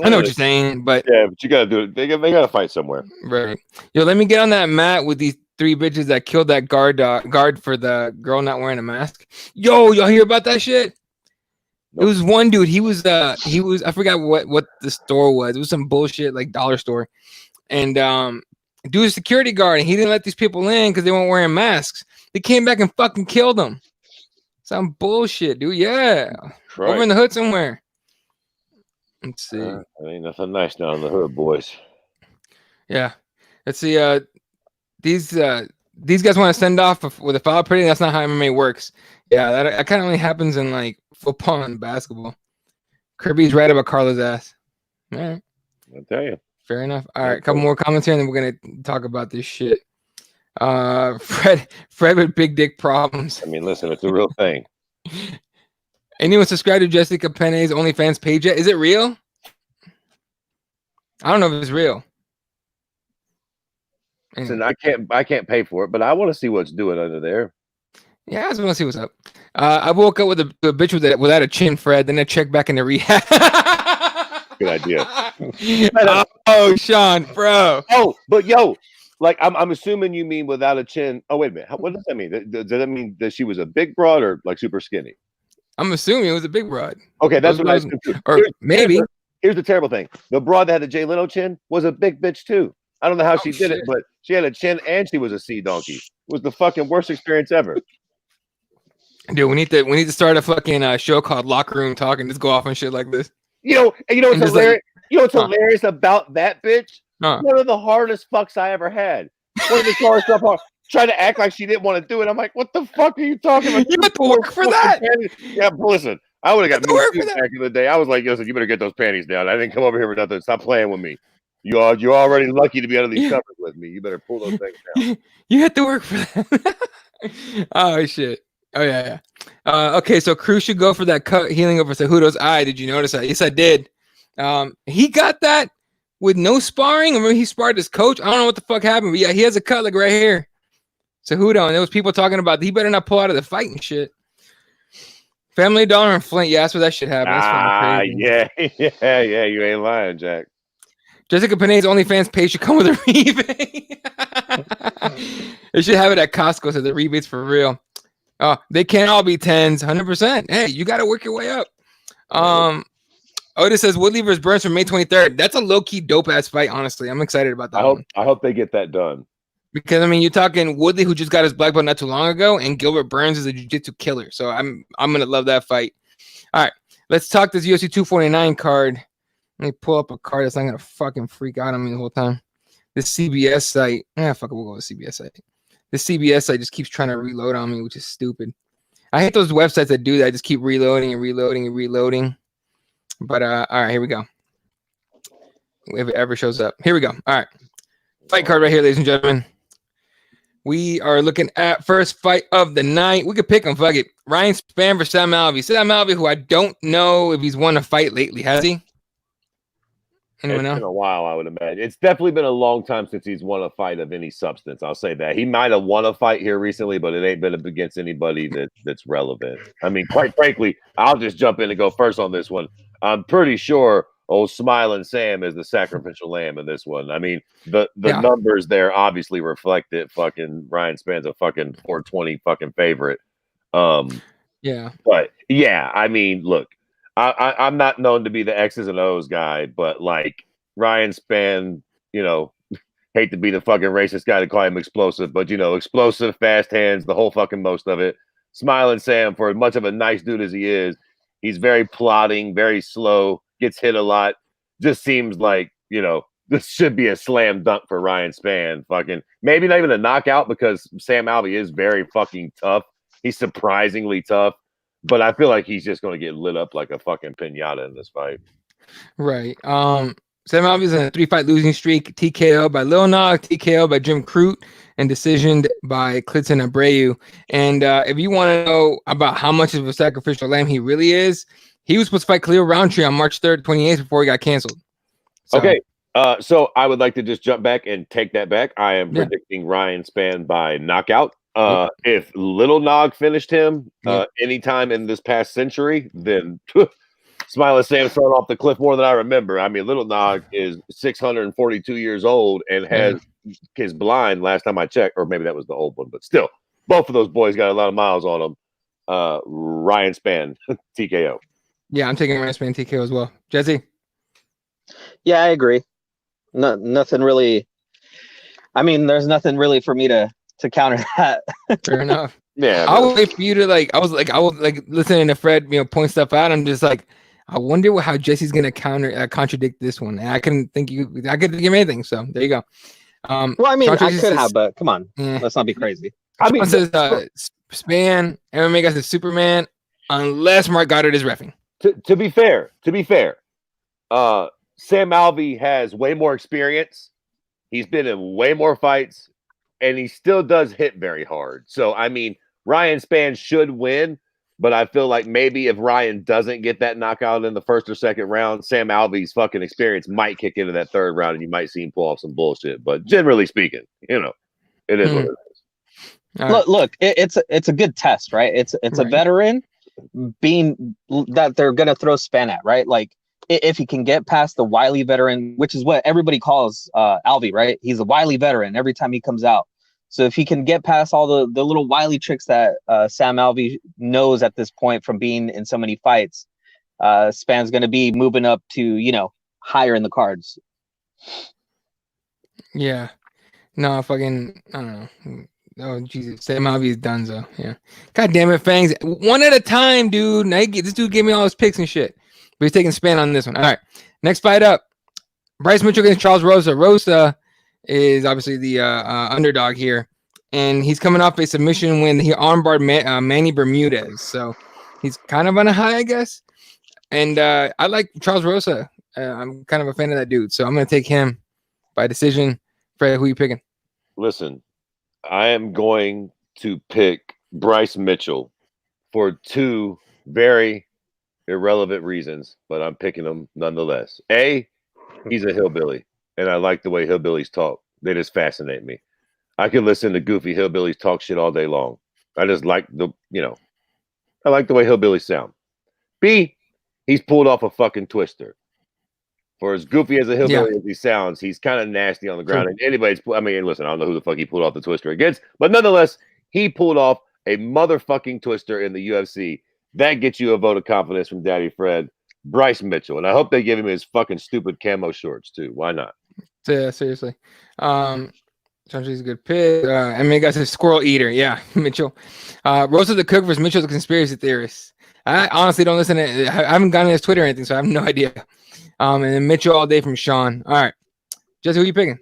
Speaker 2: know what you're saying, but
Speaker 3: yeah, but you gotta do it. They gotta fight somewhere,
Speaker 2: right? Yo, let me get on that mat with these 3 bitches that killed that guard for the girl not wearing a mask. Yo, y'all hear about that shit? Nope. It was one dude. He was I forgot what the store was. It was some bullshit like dollar store, and dude was a security guard, and he didn't let these people in because they weren't wearing masks. They came back and fucking killed them. Some bullshit, dude. Yeah, right. Over in the hood somewhere. Let's see.
Speaker 3: Ain't nothing nice down in the hood, boys.
Speaker 2: Yeah. Let's see. These guys want to send off with a foul pretty. That's not how MMA works. Yeah, that kind of only happens in like football and basketball. Kirby's right about Carla's ass. All right.
Speaker 3: I'll tell you.
Speaker 2: Fair enough. All right, a couple more comments here, and then we're gonna talk about this shit. Fred with big dick problems.
Speaker 3: I mean, listen, it's a real thing.
Speaker 2: Anyone subscribe to Jessica Penne's OnlyFans page yet? Is it real? I don't know if it's real.
Speaker 3: Listen, I can't pay for it, but I want to see what's doing under there.
Speaker 2: Yeah, I just want to see what's up. I woke up with a bitch without a chin, Fred. Then I checked back into rehab.
Speaker 3: Good idea.
Speaker 2: Oh, Sean, bro.
Speaker 3: Oh, but yo, like I'm assuming you mean without a chin. Oh, wait a minute. What does that mean? Does that mean that she was a big broad or like super skinny?
Speaker 2: I'm assuming it was a big broad.
Speaker 3: Okay, that's what I was.
Speaker 2: Or maybe.
Speaker 3: Here's the terrible thing: the broad that had the Jay Leno chin was a big bitch too. I don't know how she did it, but she had a chin and she was a sea donkey. It was the fucking worst experience ever.
Speaker 2: Dude, we need to start a fucking show called Locker Room Talk and just go off on shit like this.
Speaker 3: You know what's hilarious? Hilarious about that bitch? One of the hardest fucks I ever had. One of the hardest stuff. Trying to act like she didn't want to do it. I'm like, what the fuck are you talking about?
Speaker 2: You have to work for that.
Speaker 3: Yeah, but listen, I would have got me back in the day. I was like, listen, you better get those panties down. I didn't come over here for nothing. Stop playing with me. You're already lucky to be under these covers with me. You better pull those things down.
Speaker 2: You had to work for that. Oh shit. Oh yeah. Okay, so Cruz should go for that cut healing over Cejudo's eye. Did you notice that? Yes, I did. He got that with no sparring. I mean, he sparred his coach. I don't know what the fuck happened, but yeah, he has a cut like right here. Cejudo, and there was people talking about he better not pull out of the fight and shit. Family Dollar and Flint, yeah, that's where that shit happened.
Speaker 3: Yeah, you ain't lying, Jack.
Speaker 2: Jessica Penne's OnlyFans page should come with a rebate. They should have it at Costco so the rebates for real. They can't all be 10s, 100%. Hey, you got to work your way up. Otis says Woodley versus Burns from May 23rd. That's a low-key dope-ass fight, honestly. I'm excited about that one.
Speaker 3: I hope they get that done.
Speaker 2: Because, I mean, you're talking Woodley, who just got his black belt not too long ago, and Gilbert Burns is a jiu-jitsu killer. So I'm going to love that fight. All right, let's talk this UFC 249 card. Let me pull up a card that's not going to fucking freak out on me the whole time. This CBS site. Fuck it, we'll go with CBS site. This CBS site just keeps trying to reload on me, which is stupid. I hate those websites that do that. Just keep reloading and reloading and reloading. But, all right, here we go. If it ever shows up. Here we go. All right. Fight card right here, ladies and gentlemen. We are looking at first fight of the night. We could pick him. Fuck it. Ryan Spann versus Sam Alvey. Sam Alvey, who I don't know if he's won a fight lately. Has he? Anyone
Speaker 3: It's
Speaker 2: know?
Speaker 3: been a while, I would imagine. It's definitely been a long time since he's won a fight of any substance. I'll say that. He might have won a fight here recently, but it ain't been against anybody that's relevant. I mean, quite frankly, I'll just jump in and go first on this one. I'm pretty sure old Smiling Sam is the sacrificial lamb in this one. I mean, the numbers there obviously reflect it. Fucking Ryan Spann's a fucking 420 fucking favorite.
Speaker 2: Yeah.
Speaker 3: But yeah, I mean, look, I'm not known to be the X's and O's guy, but like Ryan Spann, hate to be the fucking racist guy to call him explosive, but explosive, fast hands, the whole fucking most of it. Smiling Sam, for as much of a nice dude as he is, he's very plodding, very slow, gets hit a lot. Just seems like, this should be a slam dunk for Ryan Spann. Fucking maybe not even a knockout because Sam Alvey is very fucking tough. He's surprisingly tough. But I feel like he's just going to get lit up like a fucking pinata in this fight.
Speaker 2: Right. Sam Alvey's in a 3-fight losing streak. TKO by Lil Nog, TKO by Jim Crute, and decisioned by Clifton Abreu. And if you want to know about how much of a sacrificial lamb he really is, he was supposed to fight Khalil Roundtree on March 3rd, 28th before he got canceled. So,
Speaker 3: okay. So I would like to just jump back and take that back. I am predicting Ryan Spann by knockout. If Little Nog finished him anytime in this past century, then Smiling Sam's thrown off the cliff more than I remember. I mean, Little Nog is 642 years old and is blind last time I checked, or maybe that was the old one, but still, both of those boys got a lot of miles on them. Ryan Spann, TKO.
Speaker 2: Yeah, I'm taking Ryan Spann TKO as well. Jesse?
Speaker 1: Yeah, I agree. Nothing really. I mean, there's nothing really for me to counter that.
Speaker 2: Fair enough.
Speaker 3: Yeah,
Speaker 2: I would wait for you to I was listening to Fred, point stuff out. I'm just like, I wonder how Jesse's gonna contradict this one. And I couldn't think of anything. So there you go.
Speaker 1: Well, I mean, I could have, but come on, let's not be crazy.
Speaker 3: I mean,
Speaker 2: says Spann, MMA guy says Superman, unless Mark Goddard is reffing.
Speaker 3: To be fair, Sam Alvey has way more experience. He's been in way more fights, and he still does hit very hard. So, I mean, Ryan Spann should win, but I feel like maybe if Ryan doesn't get that knockout in the first or second round, Sam Alvey's fucking experience might kick into that third round, and you might see him pull off some bullshit. But generally speaking, it is what it is.
Speaker 1: Look, it's a good test, right? It's a veteran being that they're gonna throw Spann at, right? Like if he can get past the wily veteran, which is what everybody calls Alvey, right? He's a wily veteran every time he comes out. So if he can get past all the little wily tricks that Sam Alvey knows at this point from being in so many fights, Spann's going to be moving up to, higher in the cards.
Speaker 2: Yeah. No, fucking, I don't know. Oh, Jesus. Sam Alvey's donezo. Yeah. God damn it, Fangs. One at a time, dude. Now this dude gave me all his picks and shit. But he's taking Spann on this one. All right. Next fight up. Bryce Mitchell against Charles Rosa. Rosa is obviously the underdog here. And he's coming off a submission when he armbarred Manny Bermudez. So he's kind of on a high, I guess. And I like Charles Rosa. I'm kind of a fan of that dude. So I'm going to take him by decision. Fred, who are you picking?
Speaker 3: Listen, I am going to pick Bryce Mitchell for two very irrelevant reasons, but I'm picking him nonetheless. A, he's a hillbilly, and I like the way hillbillies talk. They just fascinate me. I can listen to goofy hillbillies talk shit all day long. I just like I like the way hillbillies sound. B, he's pulled off a fucking twister. For as goofy as a hillbilly as he sounds, he's kind of nasty on the ground. And listen, I don't know who the fuck he pulled off the twister against, but nonetheless, he pulled off a motherfucking twister in the UFC. That gets you a vote of confidence from Daddy Fred. Bryce Mitchell. And I hope they give him his fucking stupid camo shorts too. Why not?
Speaker 2: Yeah, seriously. He's a good pick. I mean, guys, a squirrel eater. Yeah, Mitchell. Rosa the Cook versus Mitchell the conspiracy theorist. I honestly don't listen to it. I haven't gone to his Twitter or anything, so I have no idea. And then Mitchell all day from Sean. All right. Jesse, who are you picking?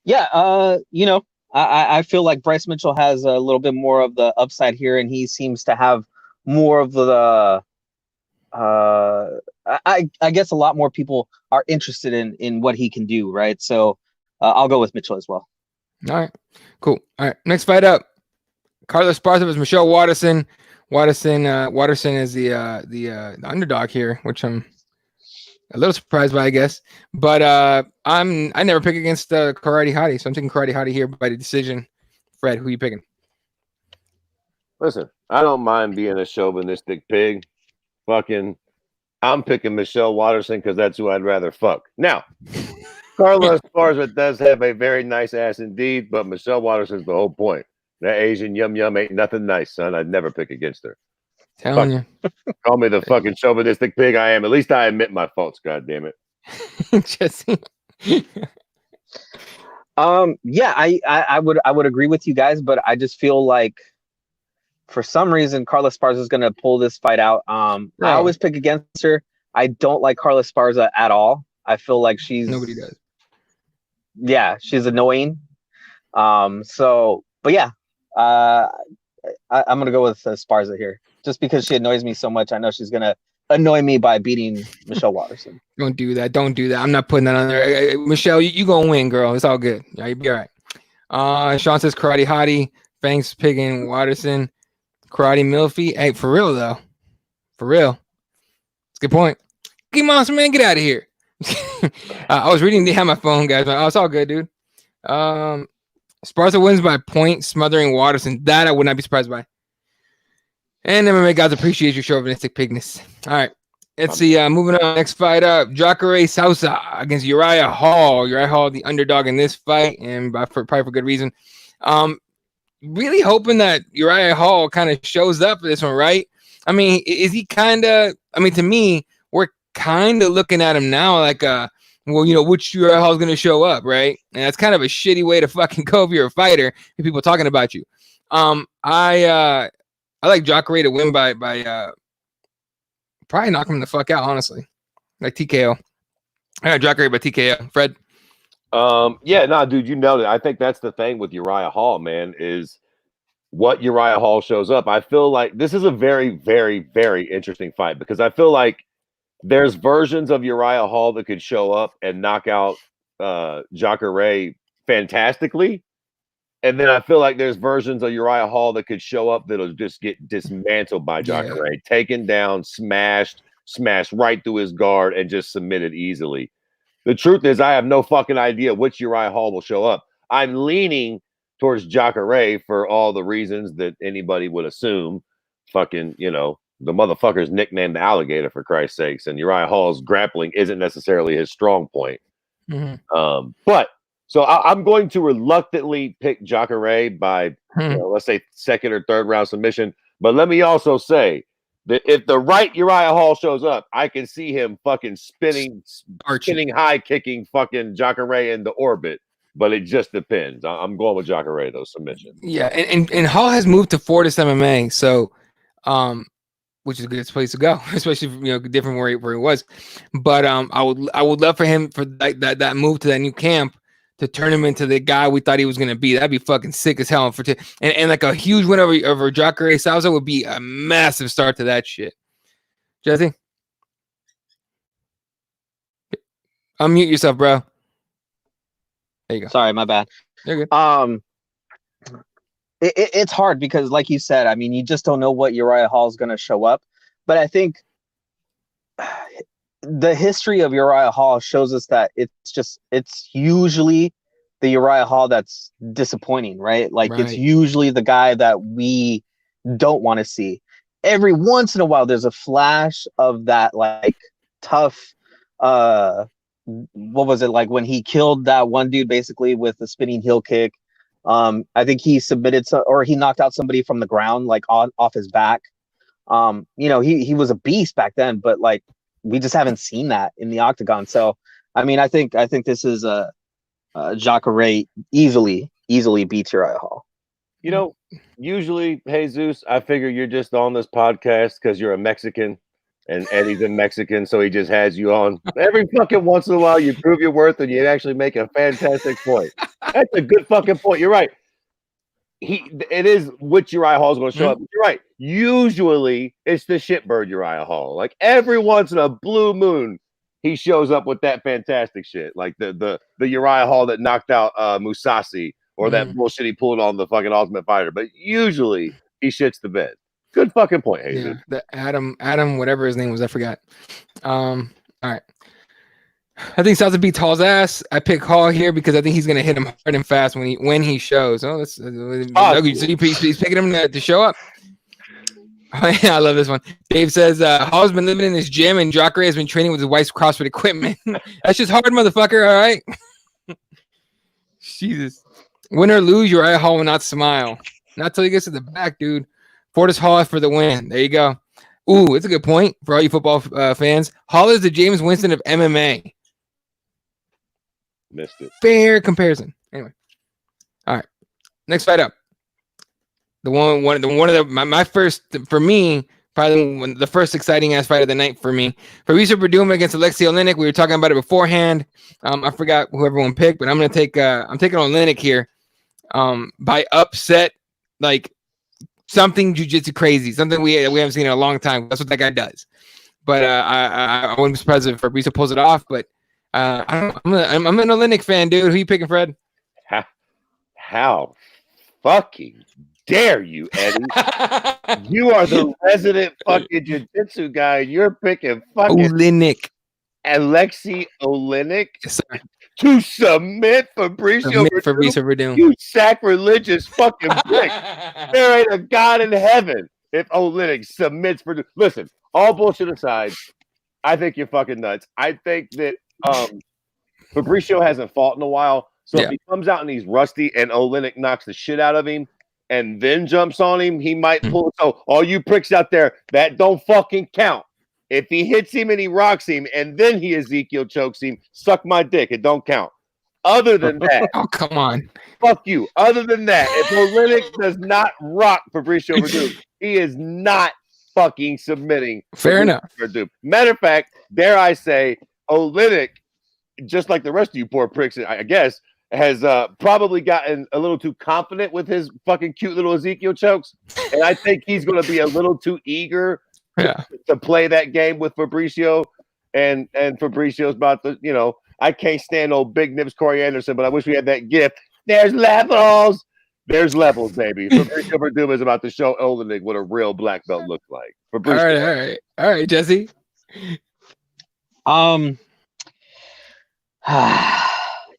Speaker 1: Yeah, I feel like Bryce Mitchell has a little bit more of the upside here, and he seems to have more of the I guess a lot more people are interested in what he can do, right? So I'll go with Mitchell as well.
Speaker 2: All right, cool. All right, next fight up. Carla Esparza versus Michelle Waterson. Waterson is the underdog here, which I'm a little surprised by, I guess. But I never pick against Karate Hottie, so I'm taking Karate Hottie here by the decision. Fred, who are you picking?
Speaker 3: Listen, I don't mind being a chauvinistic pig. I'm picking Michelle Waterson because that's who I'd rather fuck. Now, Carla Esparza does have a very nice ass indeed, but Michelle Waterson's the whole point. That Asian yum yum ain't nothing nice, son. I'd never pick against her.
Speaker 2: Telling you.
Speaker 3: Call me the fucking chauvinistic pig I am. At least I admit my faults, God damn it.
Speaker 2: Jesse.
Speaker 1: Yeah, I would agree with you guys, but I just feel like for some reason Carla Esparza is gonna pull this fight out. I always pick against her. I don't like Carla Esparza at all. I feel like
Speaker 2: Nobody does.
Speaker 1: Yeah, she's annoying. But yeah, I'm gonna go with Esparza here, just because she annoys me so much. I know she's gonna annoy me by beating Michelle Waterson.
Speaker 2: Don't do that. I'm not putting that on there. Michelle, you gonna win, girl. It's all good. Yeah, you'll be all right. Sean says Karate Hottie. Fangs picking Waterson. Karate Milfy. Hey, for real though. For real. It's a good point. Get Monster Man, get out of here. I was reading on my phone, guys. Oh, it's all good, dude. Esparza wins by point, smothering Waterson. That I would not be surprised by. And MMA gods appreciate your chauvinistic pigness. All right. Let's see. Moving on. Next fight up. Jacare Sousa against Uriah Hall. Uriah Hall, the underdog in this fight, and probably for good reason. Really hoping that Uriah Hall kind of shows up for this one, right? I mean, is he kind of? I mean, to me, we're kind of looking at him now like, well, you know, which Uriah Hall is going to show up, right? And that's kind of a shitty way to fucking go if you're a fighter and people talking about you. I like Jacare to win by probably knock him the fuck out, honestly. Like TKO. I got Jacare by TKO. Fred?
Speaker 3: Yeah, no, dude, you nailed it. I think that's the thing with Uriah Hall, man, is what Uriah Hall shows up. I feel like this is a very, very, very interesting fight because I feel like there's versions of Uriah Hall that could show up and knock out Jacare fantastically. And then I feel like there's versions of Uriah Hall that could show up that'll just get dismantled by Jacare, taken down, smashed right through his guard, and just submitted easily. The truth is, I have no fucking idea which Uriah Hall will show up. I'm leaning towards Jacare for all the reasons that anybody would assume. Fucking, you know, the motherfucker's nicknamed the alligator, for Christ's sakes, and Uriah Hall's grappling isn't necessarily his strong point.
Speaker 2: Mm-hmm.
Speaker 3: But so I'm going to reluctantly pick Jacare by, let's say, second or third round submission. But let me also say that if the right Uriah Hall shows up, I can see him fucking spinning high kicking fucking Jacare into orbit. But it just depends. I'm going with Jacare though, submission.
Speaker 2: Yeah, and Hall has moved to Fortis MMA, so which is a good place to go, especially different where he was. But I would love for him for that move to that new camp to turn him into the guy we thought he was gonna be. That'd be fucking sick as hell. And like a huge win over Jacare Sousa would be a massive start to that shit. Jesse, unmute yourself, bro. There you go.
Speaker 1: Sorry, my bad.
Speaker 2: You're good.
Speaker 1: It's hard because, like you said, I mean, you just don't know what Uriah Hall is going to show up. But I think the history of Uriah Hall shows us that it's usually the Uriah Hall that's disappointing, right? Like It's usually the guy that we don't want to see. Every once in a while, there's a flash of that like tough. What was it like when he killed that one dude basically with the spinning heel kick? I think he he knocked out somebody from the ground, like off his back. He was a beast back then, but like we just haven't seen that in the octagon. So, I mean, I think this is Jacare easily beats Uriah Hall.
Speaker 3: Usually, Jesus, I figure you're just on this podcast because you're a Mexican and Eddie's a Mexican, so he just has you on. Every fucking once in a while, you prove your worth and you actually make a fantastic point. That's a good fucking point. You're right. It is which Uriah Hall is going to show up. You're right. Usually, it's the shitbird Uriah Hall. Like every once in a blue moon, he shows up with that fantastic shit. Like the Uriah Hall that knocked out Musasi, or that bullshit he pulled on the fucking Ultimate Fighter. But usually he shits the bed. Good fucking point, Jesus.
Speaker 2: Yeah, the Adam, whatever his name was, I forgot. All right. I think South beats Hall's ass. I pick Hall here because I think he's gonna hit him hard and fast when he shows. Oh, that's so he's picking him to show up. Oh, yeah, I love this one. Dave says Hall's been living in his gym and Jacare has been training with his wife's CrossFit equipment. That's just hard, motherfucker. All right. Jesus. Win or lose, Uriah Hall will not smile. Not till he gets to the back, dude. Fortis Hall for the win. There you go. Ooh, it's a good point for all you football fans. Hall is the James Winston of MMA.
Speaker 3: Missed it.
Speaker 2: Fair comparison. Anyway. All right. Next fight up. My first, for me, probably the first exciting ass fight of the night for me. Fabricio Verdum against Alexei Oleinik. We were talking about it beforehand. I forgot who everyone picked, but I'm taking Oleinik here. By upset, like something jiu-jitsu crazy, something we haven't seen in a long time. That's what that guy does. But I wouldn't be surprised if Fabricio pulls it off. But I'm an Oleinik fan, dude. Who you picking, Fred?
Speaker 3: How fucking dare you, Eddie? You are the resident fucking jiu-jitsu guy. You're picking fucking
Speaker 2: Oleinik.
Speaker 3: Alexei Oleinik
Speaker 2: Yes,
Speaker 3: to submit Fabricio
Speaker 2: Verdum.
Speaker 3: You sacrilegious fucking prick. There ain't a God in heaven if Oleinik submits Verdum. Listen, all bullshit aside, I think you're fucking nuts. I think that Fabricio hasn't fought in a while. So if he comes out and he's rusty and Oleinik knocks the shit out of him and then jumps on him, he might pull. So all you pricks out there, that don't fucking count. If he hits him and he rocks him and then he Ezekiel chokes him, suck my dick. It don't count. Other than that,
Speaker 2: oh, come on.
Speaker 3: Fuck you. Other than that, if Oleinik does not rock Fabricio Verdum, he is not fucking submitting.
Speaker 2: Fair enough.
Speaker 3: Verdum. Matter of fact, dare I say, Oleinik, just like the rest of you poor pricks, I guess, has probably gotten a little too confident with his fucking cute little Ezekiel chokes. And I think he's going to be a little too eager to play that game with Fabricio. And Fabricio's about to, I can't stand old Big Nips Corey Anderson, but I wish we had that gift. There's levels. There's levels, baby. Fabricio Verdum is about to show Oleinik what a real black belt looks like. Fabricio.
Speaker 2: All right, Jesse.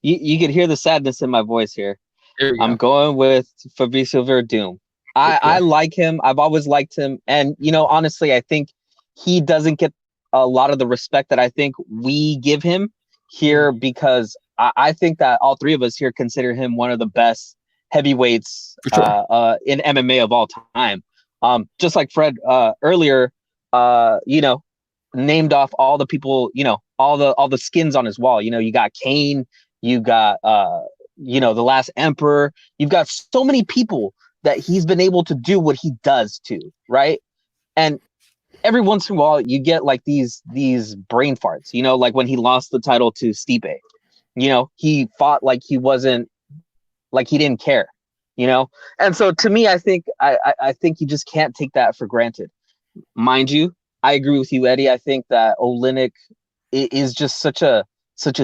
Speaker 1: You can hear the sadness in my voice here. I'm going with Fabricio Verdum. I like him. I've always liked him. And, honestly, I think he doesn't get a lot of the respect that I think we give him here because I think that all three of us here consider him one of the best heavyweights in MMA of all time. Just like Fred earlier, named off all the people, all the skins on his wall. You got Kane, you got the Last Emperor. You've got so many people that he's been able to do what he does to, right? And every once in a while you get like these brain farts, like when he lost the title to Stipe. He fought like he wasn't, like he didn't care, And so to me, I think I think you just can't take that for granted. Mind you, I agree with you, Eddie. I think that Oleinik is just such a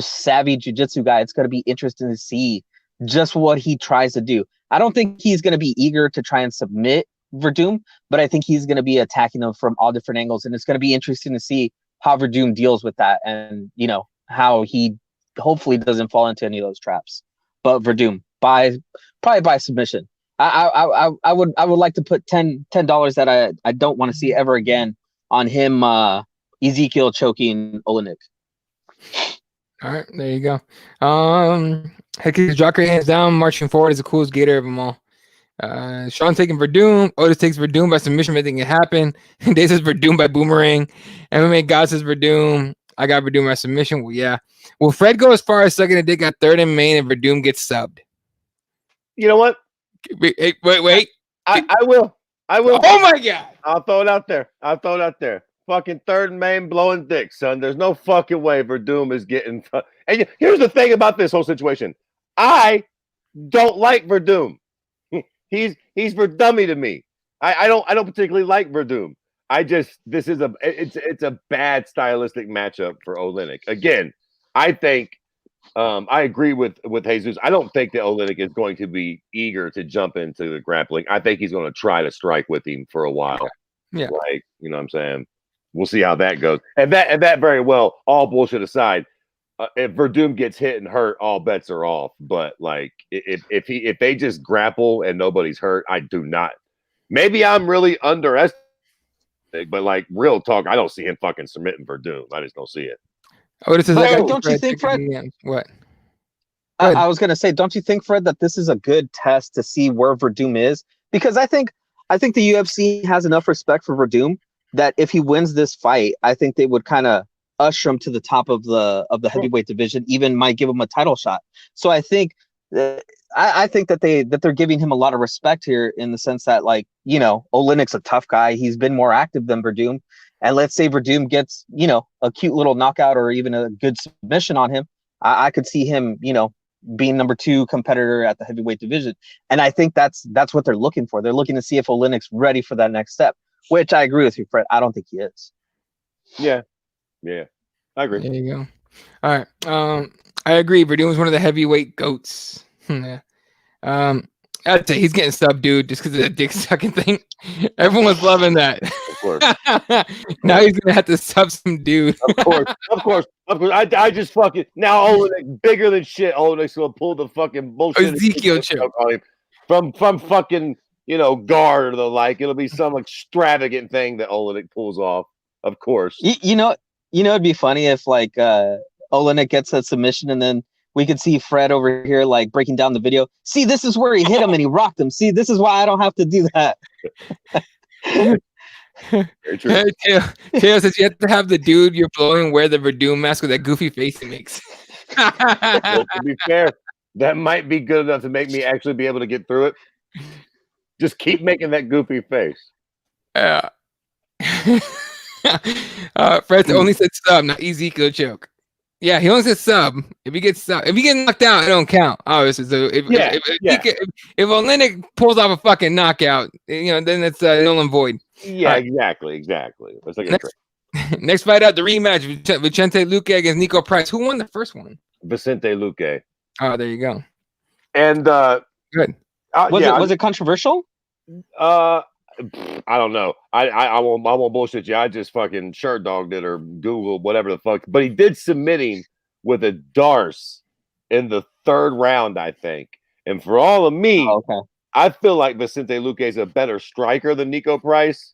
Speaker 1: savvy jiu-jitsu guy. It's going to be interesting to see just what he tries to do. I don't think he's going to be eager to try and submit Verdum, but I think he's going to be attacking him from all different angles, and it's going to be interesting to see how Verdum deals with that, and how he hopefully doesn't fall into any of those traps. But Verdum probably by submission. I would like to put $10 that I don't want to see ever again on him. Ezekiel choking Oleinik.
Speaker 2: All right, there you go. Jacare hands down, marching forward is the coolest gator of them all. Sean taking Verdum. Otis takes Verdum by submission, making it happen. Dave says Verdum by boomerang. MMA God says Verdum. I got Verdum by submission. Well, yeah. Will Fred go as far as second and Dick got third in main and Verdum gets subbed?
Speaker 3: You know what?
Speaker 2: Wait.
Speaker 3: I will.
Speaker 2: Oh my God.
Speaker 3: I'll throw it out there. Fucking third and main blowing dick, son. There's no fucking way Verdum is getting. And here's the thing about this whole situation. I don't like Verdum. He's Verdummy to me. I don't particularly like Verdum. It's a bad stylistic matchup for Oleinik. Again, I think I agree with Jesus. I don't think that Oleinik is going to be eager to jump into the grappling. I think he's going to try to strike with him for a while.
Speaker 2: Yeah.
Speaker 3: Like, you know what I'm saying? We'll see how that goes. And that very well, all bullshit aside, if Verdum gets hit and hurt, all bets are off. But like, if they just grapple and nobody's hurt, I do not. Maybe I'm really underestimating, but like real talk, I don't see him fucking submitting Verdum. I just don't see it.
Speaker 2: Oh, this is
Speaker 1: don't you think, Fred?
Speaker 2: What?
Speaker 1: I was gonna say, don't you think, Fred, that this is a good test to see where Verdum is? Because I think the UFC has enough respect for Verdum that if he wins this fight, I think they would kind of usher him to the top of the heavyweight division. Even might give him a title shot. So I think I think that they're giving him a lot of respect here in the sense that, like, you know, Oleinik's a tough guy. He's been more active than Verdum. And let's say Verdum gets, you know, a cute little knockout or even a good submission on him. I could see him, you know, being number 2 competitor at the heavyweight division. And I think that's what they're looking for. They're looking to see if Oleinik's ready for that next step, which I agree with you, Fred. I don't think he is.
Speaker 3: Yeah. I agree.
Speaker 2: There you go. All right. I agree. Verdum is one of the heavyweight goats. Yeah. I'd say he's getting subdued just because of the dick sucking thing. Everyone's loving that.
Speaker 3: Of course.
Speaker 2: Now he's gonna have to sub some dude.
Speaker 3: Of course. I just fucking now Oleinik bigger than shit. Oleinik's gonna pull the fucking bullshit
Speaker 2: Ezekiel choke
Speaker 3: on him from fucking, you know, guard or the like. It'll be some extravagant thing that Oleinik pulls off. Of course.
Speaker 1: You know, it'd be funny if like Oleinik gets a submission and then we could see Fred over here like breaking down the video. See, this is where he hit him and he rocked him. See, this is why I don't have to do that.
Speaker 3: Very true.
Speaker 2: Taylor says you have to have the dude you're blowing wear the Verdum mask with that goofy face he makes.
Speaker 3: To be fair, that might be good enough to make me actually be able to get through it. Just keep making that goofy face.
Speaker 2: Yeah. Fred only said sub, not Ezekiel choke. Yeah, he only said sub. If he gets knocked out, it don't count. Obviously, so if Oleinik pulls off a fucking knockout, you know, then it's null and void.
Speaker 3: Yeah, right. Exactly. Let's look at
Speaker 2: next fight out, the rematch: Vicente Luque against Nico Price. Who won the first one?
Speaker 3: Vicente Luque.
Speaker 2: Oh, there you go.
Speaker 3: And
Speaker 2: good.
Speaker 1: Was it controversial?
Speaker 3: I don't know. I won't bullshit you. I just fucking shirt dogged it or Google whatever the fuck. But he did submit him with a Darce in the 3rd round, I think. And for all of me, I feel like Vicente Luque is a better striker than Nico Price.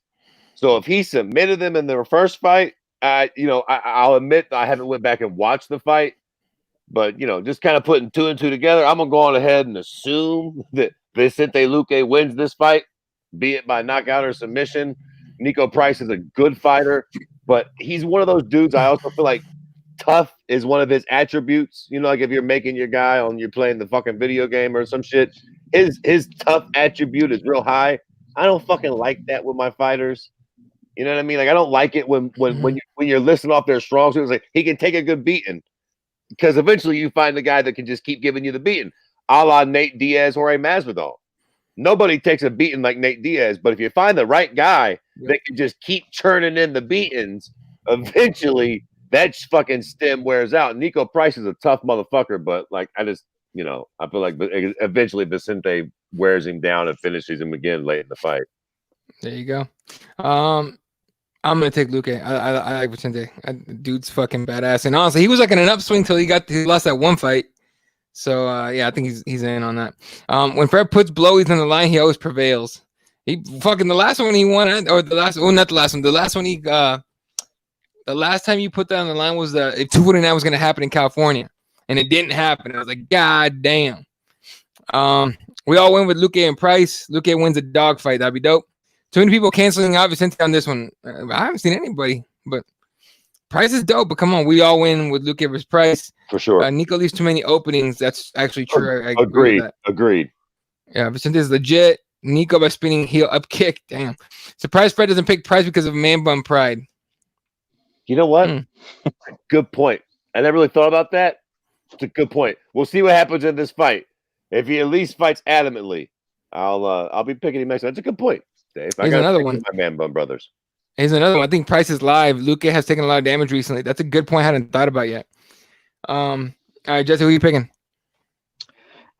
Speaker 3: So if he submitted him in their first fight, I'll admit I haven't went back and watched the fight. But, you know, just kind of putting 2 and 2 together, I'm going to go on ahead and assume that Vicente Luque wins this fight, be it by knockout or submission. Nico Price is a good fighter, but he's one of those dudes I also feel like tough is one of his attributes. You know, like if you're making your guy on you're playing the fucking video game or some shit, his tough attribute is real high. I don't fucking like that with my fighters. You know what I mean? Like I don't like it when you're listing off their strong suits. Like he can take a good beating because eventually you find the guy that can just keep giving you the beating, a la Nate Diaz or a Masvidal. Nobody takes a beating like Nate Diaz, but if you find the right guy that can just keep churning in the beatings, eventually that fucking stem wears out. Nico Price is a tough motherfucker, but like I just, you know, I feel like eventually Vicente wears him down and finishes him again late in the fight.
Speaker 2: There you go. I'm gonna take Luque. I like Vicente. Dude's fucking badass, and honestly, he was like in an upswing till he lost that one fight. So yeah, I think he's in on that. When Fred puts blowies on the line, he always prevails. He fucking the last one he won, or the last not the last one. The last one the last time you put that on the line was if 249 was gonna happen in California, and it didn't happen. I was like, God damn. We all win with Luque and Price. Luque wins a dog fight. That'd be dope. Too many people canceling out Vicente on this one. I haven't seen anybody, but Price is dope. But come on, we all win with Luque versus Price.
Speaker 3: For sure.
Speaker 2: Nico leaves too many openings. That's actually true. I
Speaker 3: agree.
Speaker 2: With that.
Speaker 3: Agreed.
Speaker 2: Yeah, Vicente is legit. Nico by spinning heel up kick. Damn. Surprise Fred doesn't pick Price because of man bun pride.
Speaker 3: You know what? Good point. I never really thought about that. It's a good point. We'll see what happens in this fight. If he at least fights adamantly, I'll be picking him next. That's a good point, Dave.
Speaker 2: Here's another one.
Speaker 3: My man bun brothers.
Speaker 2: Here's another one. I think Price is live. Luque has taken a lot of damage recently. That's a good point I hadn't thought about yet. All right, Jesse, who are you picking?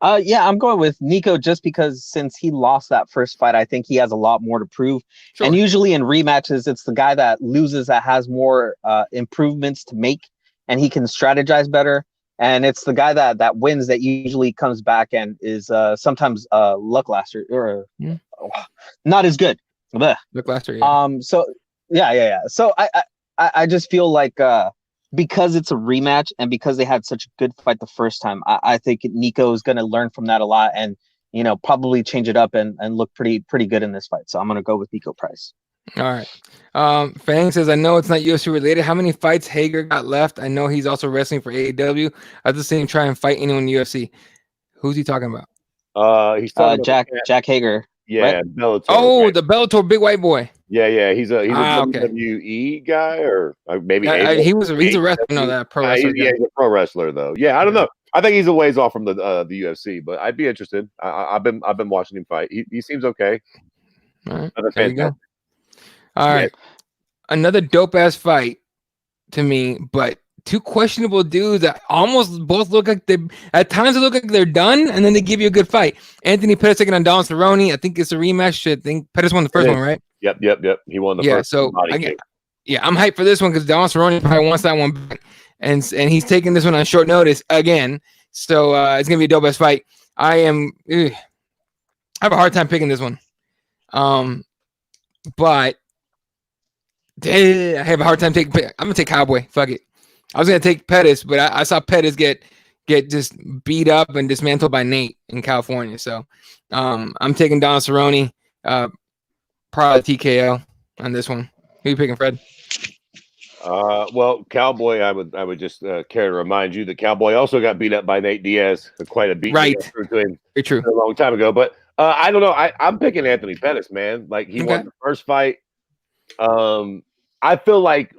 Speaker 1: Yeah, I'm going with Nico just because since he lost that first fight, I think he has a lot more to prove.
Speaker 2: Sure.
Speaker 1: And usually in rematches, it's the guy that loses that has more improvements to make, and he can strategize better. And it's the guy that wins that usually comes back and is sometimes lackluster or not as good. Blech.
Speaker 2: Lackluster, yeah.
Speaker 1: So yeah. So I just feel like because it's a rematch and because they had such a good fight the first time, I think Nico is going to learn from that a lot and probably change it up and look pretty good in this fight. So I'm going to go with Nico Price.
Speaker 2: All right. Fang says, I know it's not UFC related. How many fights Hager got left? I know he's also wrestling for AEW. I've just seen him try and fight anyone in the UFC. Who's he talking about?
Speaker 3: He's talking
Speaker 1: about Jack Hager.
Speaker 3: Yeah,
Speaker 1: right?
Speaker 3: Bellator.
Speaker 2: Oh, right. The Bellator big white boy.
Speaker 3: Yeah. He's a
Speaker 2: okay.
Speaker 3: WWE guy or maybe
Speaker 2: he's a wrestler. No, that pro wrestler.
Speaker 3: Yeah, he's a pro wrestler though. Yeah, I don't know. I think he's a ways off from the UFC, but I'd be interested. I've been watching him fight. He seems okay.
Speaker 2: All right, there you go. All right, another dope ass fight to me, but two questionable dudes that almost both look like they at times look like they're done, and then they give you a good fight. Anthony Pettis taking on Donald Cerrone. I think it's a rematch. I think Pettis won the first one, right?
Speaker 3: Yep. He won the first.
Speaker 2: So I'm hyped for this one because Donald Cerrone probably wants that one back, and he's taking this one on short notice again. So it's gonna be a dope ass fight. I have a hard time picking this one, but I have a hard time taking. I'm gonna take Cowboy. Fuck it. I was gonna take Pettis, but I saw Pettis get just beat up and dismantled by Nate in California. So I'm taking Donald Cerrone, probably TKO on this one. Who you picking, Fred?
Speaker 3: Well, Cowboy, I would just care to remind you that Cowboy also got beat up by Nate Diaz, quite a beat.
Speaker 2: Right.
Speaker 3: To him
Speaker 2: true.
Speaker 3: A long time ago. But I don't know. I'm picking Anthony Pettis, man. Like he won the first fight. I feel like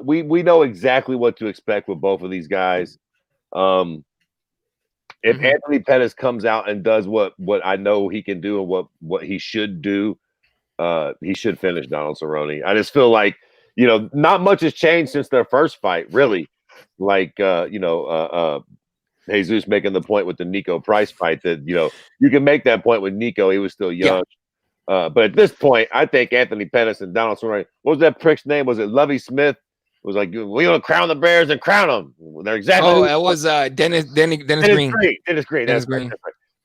Speaker 3: we know exactly what to expect with both of these guys. If Anthony Pettis comes out and does what I know he can do and what he should do, he should finish Donald Cerrone. I just feel like not much has changed since their first fight, really. Like Jesus making the point with the Nico Price fight that you can make that point with Nico. He was still young. Yeah. But at this point, I think Anthony Pettis and Donald Cerrone. What was that prick's name? Was it Lovey Smith? It was like, we're gonna crown the Bears and crown them. They're exactly.
Speaker 2: Oh, that was Dennis Green.
Speaker 3: Dennis Green. That's right.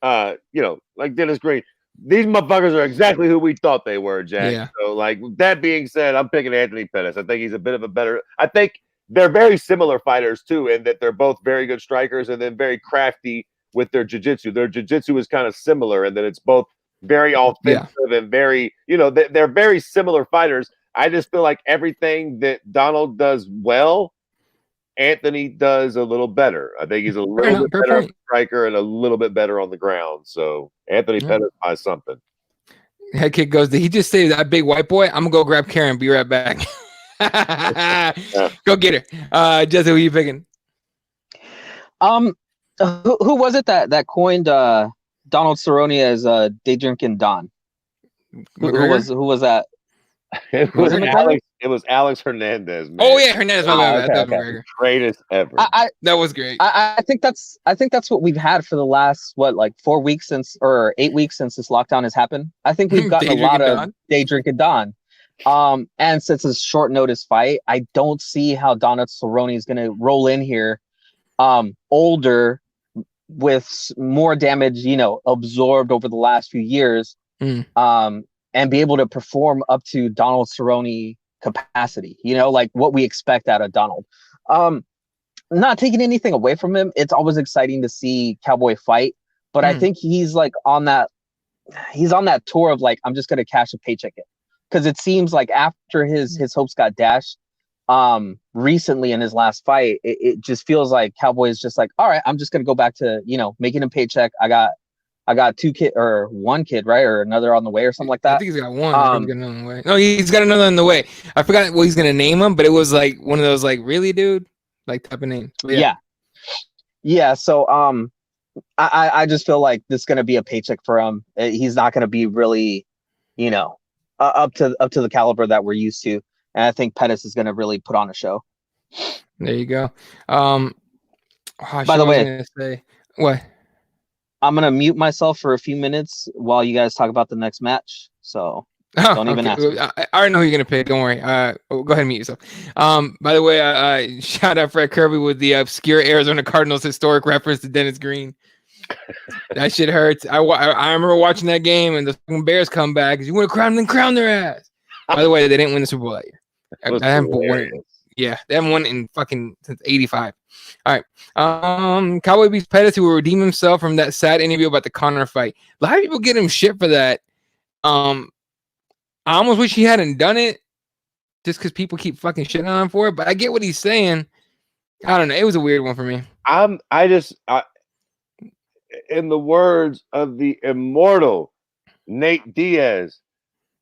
Speaker 3: Like Dennis Green. These motherfuckers are exactly who we thought they were, Jack.
Speaker 2: Yeah.
Speaker 3: So, like that being said, I'm picking Anthony Pettis. I think he's a bit of a better. I think they're very similar fighters too, in that they're both very good strikers and then very crafty with their jiu-jitsu. Their jiu-jitsu is kind of similar in that it's both very offensive and very, they're very similar fighters. I just feel like everything that Donald does well, Anthony does a little better. I think he's a little bit better striker and a little bit better on the ground. So Anthony Pettis buys something.
Speaker 2: Head kick goes, did he just say that big white boy? I'm gonna go grab Karen, be right back. Go get her. Jesse, who are you picking?
Speaker 1: Who was it that coined Donald Cerrone as day drinking Don? Who was that?
Speaker 3: It was Alex Hernandez. Man.
Speaker 2: Oh yeah, Hernandez. Okay.
Speaker 3: Greatest ever.
Speaker 2: That was great.
Speaker 1: I think that's what we've had for the last 4 weeks or 8 weeks since this lockdown has happened. I think we've gotten a lot of day drinking Don. And since it's a short notice fight, I don't see how Donald Cerrone is going to roll in here, older with more damage, absorbed over the last few years. And be able to perform up to Donald Cerrone capacity, like what we expect out of Donald. Not taking anything away from him. It's always exciting to see Cowboy fight, but I think he's like on that tour of like, I'm just going to cash a paycheck in. Because it seems like after his hopes got dashed recently in his last fight, it just feels like Cowboy is just like, all right, I'm just going to go back to, making a paycheck. I got 2 kid or 1 kid, right? Or another on the way or something like that.
Speaker 2: I think he's got 1. He's got another on the way. No, he's got another on the way. I forgot what he's going to name him, but it was like one of those like, really, dude? Like type of name.
Speaker 1: Yeah. So I just feel like this is going to be a paycheck for him. He's not going to be really, up to the caliber that we're used to. And I think Pettis is going to really put on a show.
Speaker 2: There you go. Oh,
Speaker 1: By the way,
Speaker 2: gonna say what?
Speaker 1: I'm gonna mute myself for a few minutes while you guys talk about the next match. So don't even ask me.
Speaker 2: I already know who you're gonna pick. Don't worry. Go ahead and mute yourself. By the way, shout out Fred Kirby with the obscure Arizona Cardinals historic reference to Dennis Green. That shit hurts. I remember watching that game and the fucking Bears come back. You want to crown them, crown their ass. By the way, they didn't win the Super Bowl that year. I haven't won it. Yeah, they haven't won it in fucking since '85. All right. Cowboy beats Pettis, who will redeem himself from that sad interview about the Conor fight. A lot of people get him shit for that. I almost wish he hadn't done it, just because people keep fucking shitting on him for it. But I get what he's saying. I don't know. It was a weird one for me.
Speaker 3: In the words of the immortal Nate Diaz,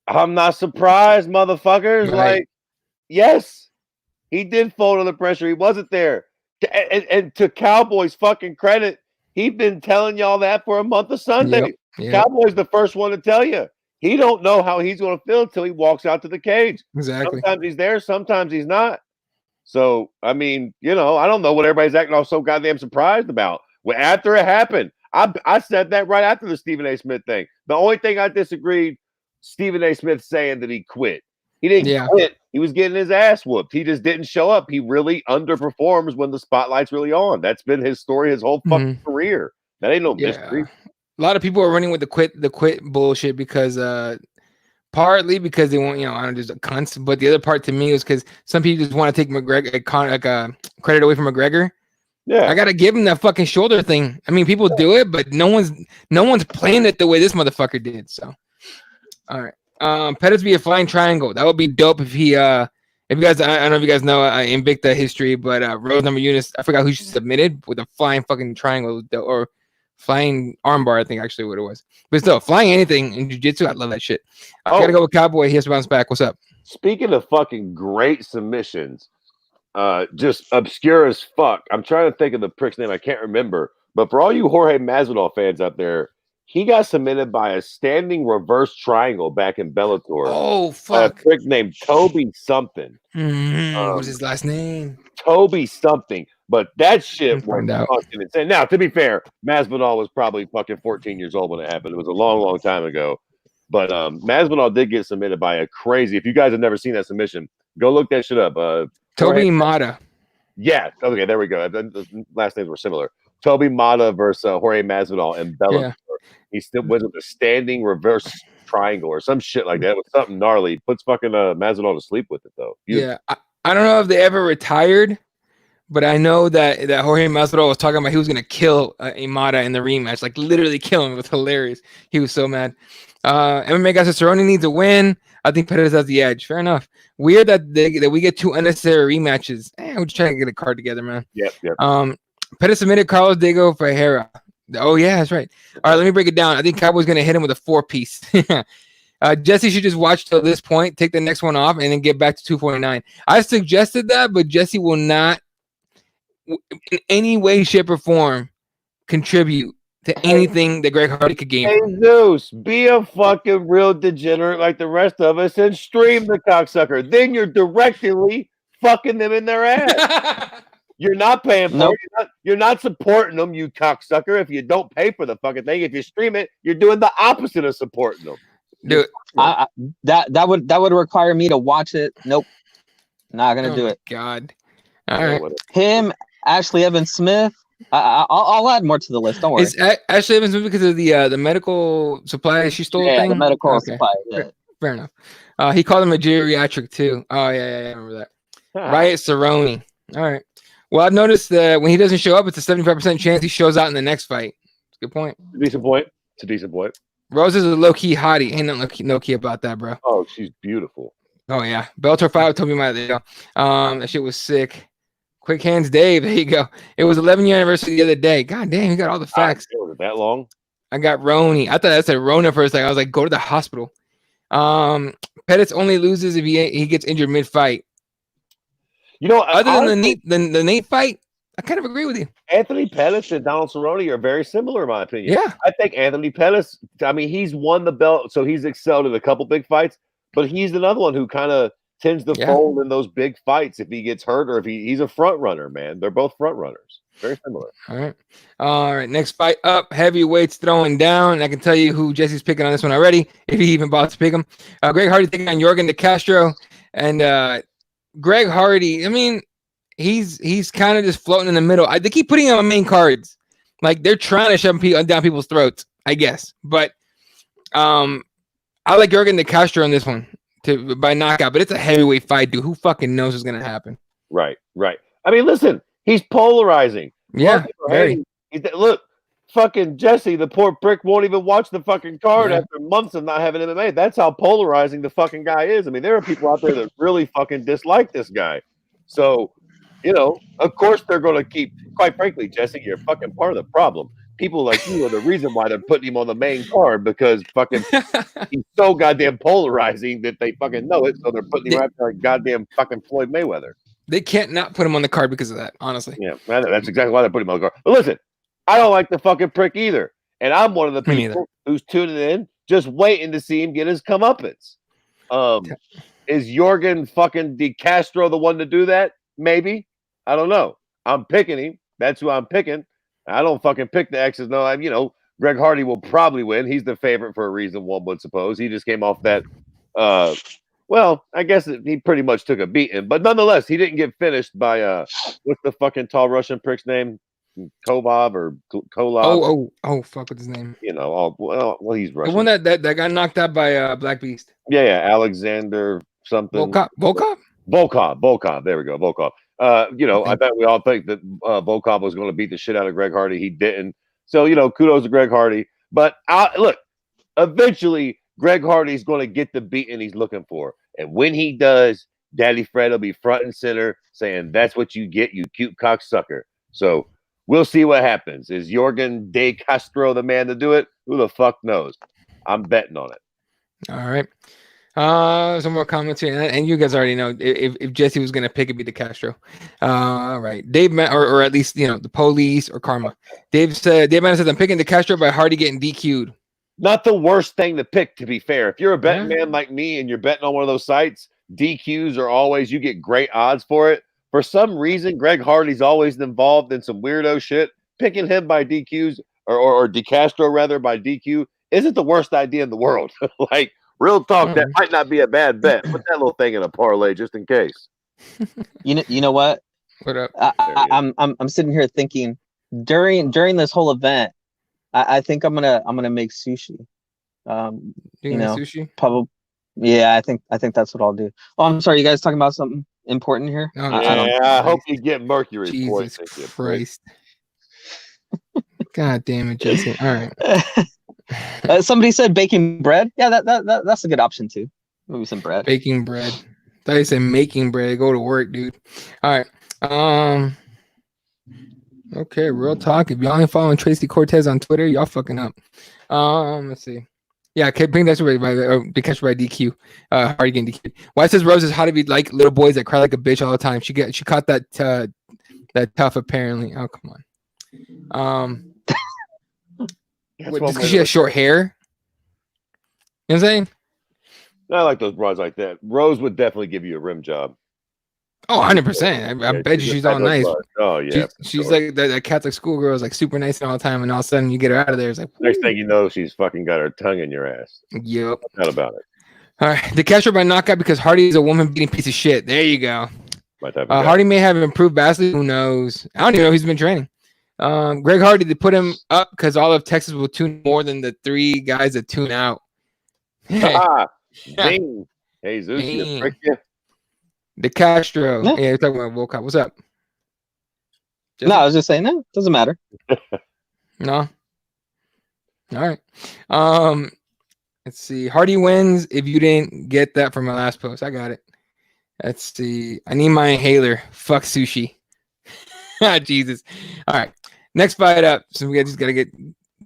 Speaker 3: I'm not surprised, motherfuckers. Right. Like, yes, he did fold under pressure. He wasn't there. And to Cowboys' fucking credit, he's been telling y'all that for a month of Sunday. Yep. Cowboys the first one to tell you. He don't know how he's going to feel until he walks out to the cage.
Speaker 2: Exactly.
Speaker 3: Sometimes he's there, sometimes he's not. So, I mean, I don't know what everybody's acting all so goddamn surprised about. Well, after it happened, I said that right after the Stephen A. Smith thing. The only thing I disagreed, Stephen A. Smith saying that he quit. He didn't quit. He was getting his ass whooped. He just didn't show up. He really underperforms when the spotlight's really on. That's been his story his whole fucking career. That ain't no mystery.
Speaker 2: A lot of people are running with the quit bullshit because partly because they want, I don't know, just cunts. But the other part to me is because some people just want to take McGregor credit away from McGregor. Yeah, I gotta give him that fucking shoulder thing. I mean, people do it, but no one's playing it the way this motherfucker did. So, all right. Pettis be a flying triangle. That would be dope if he. If you guys, I don't know if you guys know Invicta history, but Rose number Eunice, I forgot who she submitted with a flying fucking triangle or flying armbar. I think actually what it was. But still, flying anything in jiu-jitsu, I love that shit. I gotta go with Cowboy. He has to bounce back. What's up?
Speaker 3: Speaking of fucking great submissions. Just obscure as fuck. I'm trying to think of the prick's name. I can't remember. But for all you Jorge Masvidal fans out there, he got submitted by a standing reverse triangle back in Bellator.
Speaker 2: Oh, fuck.
Speaker 3: A prick named Toby something.
Speaker 2: What was his last name?
Speaker 3: Toby something. But that shit was fucking insane. Now, to be fair, Masvidal was probably fucking 14 years old when it happened. It was a long, long time ago. But Masvidal did get submitted by a crazy. If you guys have never seen that submission, go look that shit up.
Speaker 2: Toby Mata.
Speaker 3: Yeah. Okay, there we go. The last names were similar. Toby Mata versus Jorge Masvidal and Bellator. Yeah. He still was with a standing reverse triangle or some shit like that. It was something gnarly. Puts fucking Masvidal to sleep with it though.
Speaker 2: Yeah. I don't know if they ever retired, but I know that Jorge Masvidal was talking about he was gonna kill Imada in the rematch, like literally kill him. It was hilarious. He was so mad. MMA guy says Cerrone needs a win. I think Pettis has the edge. Fair enough. Weird that we get two unnecessary rematches. We're just trying to get a card together, man.
Speaker 3: Yep.
Speaker 2: Pettis submitted Carlos Diego Ferreira. Oh yeah, that's right. All right, let me break it down. I think Cowboy's gonna hit him with a 4-piece. Jesse should just watch till this point, take the next one off, and then get back to 249. I suggested that, but Jesse will not, in any way, shape, or form, contribute to anything that Greg Hardy could gain.
Speaker 3: Hey, Zeus, be a fucking real degenerate like the rest of us and stream the cocksucker. Then you're directly fucking them in their ass. You're not paying for it. You're not supporting them, you cocksucker. If you don't pay for the fucking thing, if you stream it, you're doing the opposite of supporting them.
Speaker 2: Dude,
Speaker 1: that would require me to watch it. Nope, not gonna do it.
Speaker 2: God, all right.
Speaker 1: Him, Ashley Evans Smith. I'll add more to the list. Don't worry.
Speaker 2: Is Ashley Evans because of the medical supply she stole?
Speaker 1: Yeah,
Speaker 2: thing?
Speaker 1: The medical supply. Yeah.
Speaker 2: Fair enough. He called him a geriatric too. Oh yeah, I remember that. Riot Cerrone. All right. Well, I've noticed that when he doesn't show up, it's a 75% chance he shows out in the next fight. It's a good point.
Speaker 3: It's a decent point.
Speaker 2: Rose is a low-key hottie. Ain't nothing no key about that, bro.
Speaker 3: Oh, she's beautiful.
Speaker 2: Oh, yeah. Bellator 5 told me about it. That shit was sick. Quick Hands Dave. There you go. It was 11-year anniversary the other day. God damn, you got all the facts.
Speaker 3: Was it that long?
Speaker 2: I got Roni. I thought I said Rona for a second. I was like, go to the hospital. Pettis only loses if he gets injured mid-fight. Other than the Nate fight, I kind of agree with you.
Speaker 3: Anthony Pettis and Donald Cerrone are very similar, in my opinion.
Speaker 2: Yeah.
Speaker 3: I think Anthony Pettis, he's won the belt, so he's excelled in a couple big fights, but he's another one who kind of tends to fold in those big fights if he gets hurt or if he's a front runner, man. They're both front runners. Very similar.
Speaker 2: All right. Next fight up, heavyweights throwing down. I can tell you who Jesse's picking on this one already, if he even bothers to pick him. Greg Hardy taking on Jorgen De Castro. And Greg Hardy, I mean, he's kind of just floating in the middle. They keep putting him on main cards. Like, they're trying to shove him down people's throats, I guess. But I like Jorgen De Castro in this one by knockout, but it's a heavyweight fight, dude. Who fucking knows what's going to happen?
Speaker 3: Right. I mean, listen, he's polarizing.
Speaker 2: Yeah, very.
Speaker 3: Look, fucking Jesse, the poor prick, won't even watch the fucking card
Speaker 2: Yeah.
Speaker 3: after months of not having MMA. That's how polarizing the fucking guy is. I mean, there are people out there that really fucking dislike this guy. So, of course they're going to keep, quite frankly, Jesse, you're fucking part of the problem. People like you are the reason why they're putting him on the main card, because fucking he's so goddamn polarizing that they fucking know it. So they're putting him right there like goddamn fucking Floyd Mayweather.
Speaker 2: They can't not put him on the card because of that, honestly.
Speaker 3: Yeah, that's exactly why they put him on the card. But listen, I don't like the fucking prick either. And I'm one of the people who's tuning in, just waiting to see him get his comeuppance. Is Jorgen fucking De Castro the one to do that? Maybe. I don't know. I'm picking him. That's who I'm picking. I don't fucking pick the X's. No, Greg Hardy will probably win. He's the favorite for a reason, one would suppose. He just came off that well, I guess he pretty much took a beating, but nonetheless, he didn't get finished by what's the fucking tall Russian prick's name? Kovov or Kolov?
Speaker 2: Oh, fuck, what's his name?
Speaker 3: Well, he's Russian.
Speaker 2: The one that got knocked out by Black Beast.
Speaker 3: Yeah, Alexander something.
Speaker 2: Volkov.
Speaker 3: There we go, Volkov. I bet we all think that Volkov was going to beat the shit out of Greg Hardy. He didn't. So kudos to Greg Hardy. But look, eventually, Greg Hardy's going to get the beating he's looking for. And when he does, Daddy Fred will be front and center saying, "That's what you get, you cute cocksucker." So we'll see what happens. Is Jorgen De Castro the man to do it? Who the fuck knows? I'm betting on it.
Speaker 2: All right. Some more comments here. And you guys already know if Jesse was going to pick, it'd be De Castro. All right. Dave, or at least, the police or Karma. Dave said, I'm picking De Castro by Hardy getting DQ'd.
Speaker 3: Not the worst thing to pick, to be fair. If you're a betting man like me and you're betting on one of those sites, DQs are always, you get great odds for it. For some reason, Greg Hardy's always involved in some weirdo shit. Picking him by DQs, or De Castro rather, by DQ, isn't the worst idea in the world. Like, real talk, that might not be a bad bet. Put that little thing in a parlay just in case.
Speaker 1: You know what?
Speaker 2: What up?
Speaker 1: I'm sitting here thinking during this whole event, I think I'm gonna make sushi.
Speaker 2: Sushi?
Speaker 1: Probably. Yeah, I think that's what I'll do. Oh, I'm sorry. You guys talking about something important here?
Speaker 2: Oh,
Speaker 3: I hope you get mercury.
Speaker 2: Jesus Christ! God damn it, Jesse! All
Speaker 3: right.
Speaker 1: Somebody said baking bread. Yeah, that's a good option too. Maybe some bread.
Speaker 2: Baking bread. I thought you said making bread. Go to work, dude. All right. Okay, real talk. If y'all ain't following Tracy Cortez on Twitter, y'all fucking up. Let's see. Yeah, bring that by DQ. Hardy getting DQ. Why says Rose is how to be like little boys that cry like a bitch all the time. She caught that tough apparently. Oh, come on. Because she has short hair. You know what I'm saying?
Speaker 3: I like those bras like that. Rose would definitely give you a rim job.
Speaker 2: Oh, 100%. I bet you she's all nice.
Speaker 3: Oh, yeah.
Speaker 2: She's like that Catholic schoolgirl is like super nice all the time, and all of a sudden you get her out of there. It's like,
Speaker 3: next thing you know, she's fucking got her tongue in your ass.
Speaker 2: Yep.
Speaker 3: Not about it.
Speaker 2: All right. The Castro by knockout because Hardy is a woman beating piece of shit. There you go. Hardy may have improved vastly. Who knows? I don't even know he's been training. Greg Hardy, to put him up because all of Texas will tune more than the 3 guys that tune out.
Speaker 3: Ding. Hey, Zeus, you prick you.
Speaker 2: De Castro. Yeah, you're talking about Volkov. What's up?
Speaker 1: No, I was just saying, no, doesn't matter.
Speaker 2: No. All right. Let's see. Hardy wins if you didn't get that from my last post. I got it. Let's see. I need my inhaler. Fuck sushi. Jesus. All right. Next fight up. So we just gotta get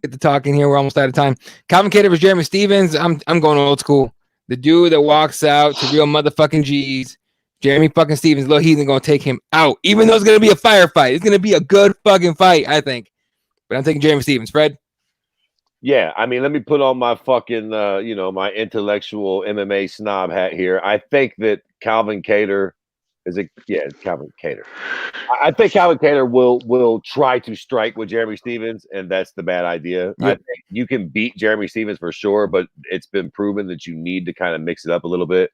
Speaker 2: the talking here. We're almost out of time. Calvin Kattar versus Jeremy Stevens. I'm going old school. The dude that walks out to real motherfucking G's. Jeremy fucking Stevens, look, he's gonna take him out. Even though it's gonna be a firefight. It's gonna be a good fucking fight, I think. But I'm taking Jeremy Stevens. Fred?
Speaker 3: Yeah, I mean, let me put on my fucking my intellectual MMA snob hat here. I think that Calvin Kattar Is it? Yeah, it's Calvin Kattar. I think Calvin Kattar will try to strike with Jeremy Stevens, and that's the bad idea.
Speaker 2: Yep.
Speaker 3: I think you can beat Jeremy Stevens for sure, but it's been proven that you need to kind of mix it up a little bit,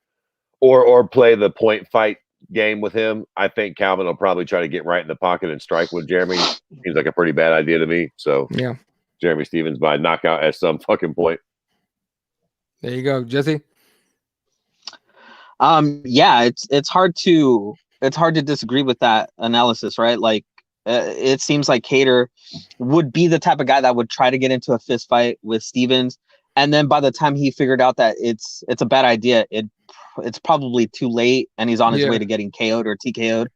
Speaker 3: or play the point fight game with him. I think Calvin will probably try to get right in the pocket and strike with Jeremy. Seems like a pretty bad idea to me. So
Speaker 2: yeah,
Speaker 3: Jeremy Stevens by knockout at some fucking point.
Speaker 2: There you go, Jesse.
Speaker 1: Yeah, it's hard to disagree with that analysis, right? Like, it seems like Kattar would be the type of guy that would try to get into a fist fight with Stevens, and then by the time he figured out that it's a bad idea, it's probably too late, and he's on his way to getting KO'd or TKO'd.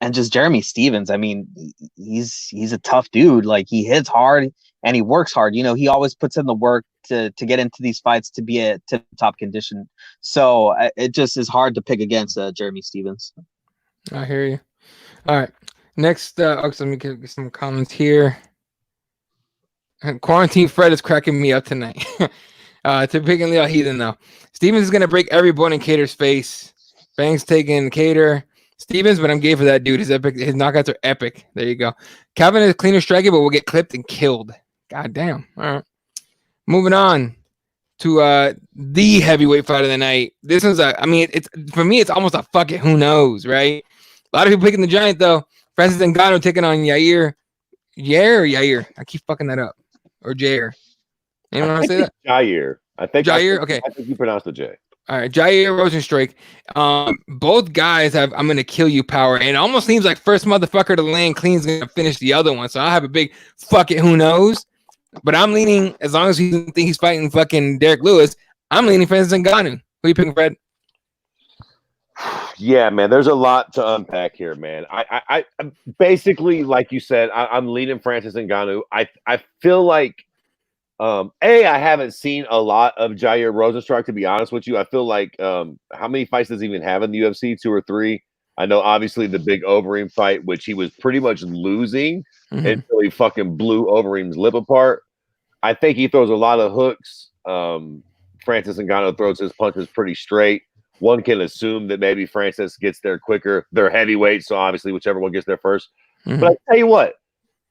Speaker 1: And just Jeremy Stevens, I mean, he's a tough dude. Like, he hits hard and he works hard. You know, he always puts in the work to get into these fights to be at tip-top condition. So it just is hard to pick against Jeremy Stevens.
Speaker 2: I hear you. All right. Next, so let me get some comments here. Quarantine Fred is cracking me up tonight. To pick Leo Heathen, though. Stevens is going to break every bone in Kattar's face. Banks taking Kattar. Stevens, but I'm gay for that dude. His knockouts are epic. There you go. Calvin is cleaner striking, but will get clipped and killed. God damn. All right. Moving on to the heavyweight fight of the night. This one's it's for me, it's almost a fucking who knows, right? A lot of people picking the Giant, though. Francis Ngannou taking on Yair. Yair. I keep fucking that up. Or Jair. Anyone want to say that?
Speaker 3: Jair. I think
Speaker 2: okay.
Speaker 3: I think you pronounced the J.
Speaker 2: All right, Jair Rosenstrike. Both guys have "I'm gonna kill you" power, and it almost seems like first motherfucker to land clean is gonna finish the other one. So I have a big fuck it, who knows? But I'm leaning, as long as he doesn't think he's fighting fucking Derek Lewis, I'm leaning Francis Ngannou. Who you picking, Fred?
Speaker 3: Yeah, man, there's a lot to unpack here, man. I basically, like you said, I'm leaning Francis Ngannou. I feel like I haven't seen a lot of Jair Rosenstrike, to be honest with you. I feel like how many fights does he even have in the UFC? 2 or 3? I know, obviously, the big Overeem fight, which he was pretty much losing until he fucking blew Overeem's lip apart. I think he throws a lot of hooks. Francis Ngannou throws his punches pretty straight. One can assume that maybe Francis gets there quicker. They're heavyweight, so obviously whichever one gets there first. But I tell you what,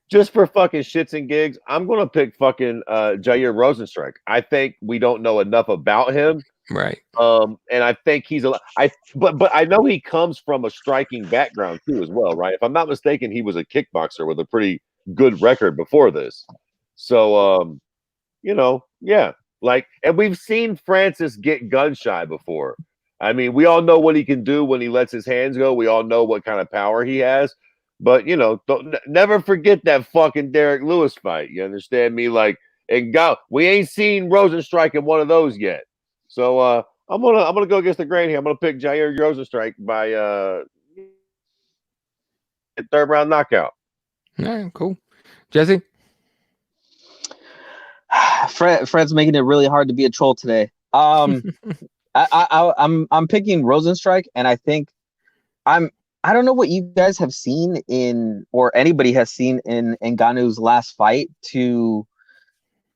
Speaker 3: just for fucking shits and gigs, I'm going to pick fucking Jair Rosenstrike. I think we don't know enough about him.
Speaker 2: Right.
Speaker 3: And I think he's but I know he comes from a striking background too as well, right? If I'm not mistaken, he was a kickboxer with a pretty good record before this. So, yeah. Like, and we've seen Francis get gun shy before. I mean, we all know what he can do when he lets his hands go. We all know what kind of power he has. But, never forget that fucking Derek Lewis fight. You understand me? Like, we ain't seen Rosenstrike in one of those yet. So I'm gonna go against the grain here. I'm gonna pick Jair Rosenstrike by third round knockout.
Speaker 2: All right, cool. Jesse?
Speaker 1: Fred's making it really hard to be a troll today. I'm picking Rosenstrike, and I think I don't know what you guys have seen or anybody has seen in Ngannou's last fight to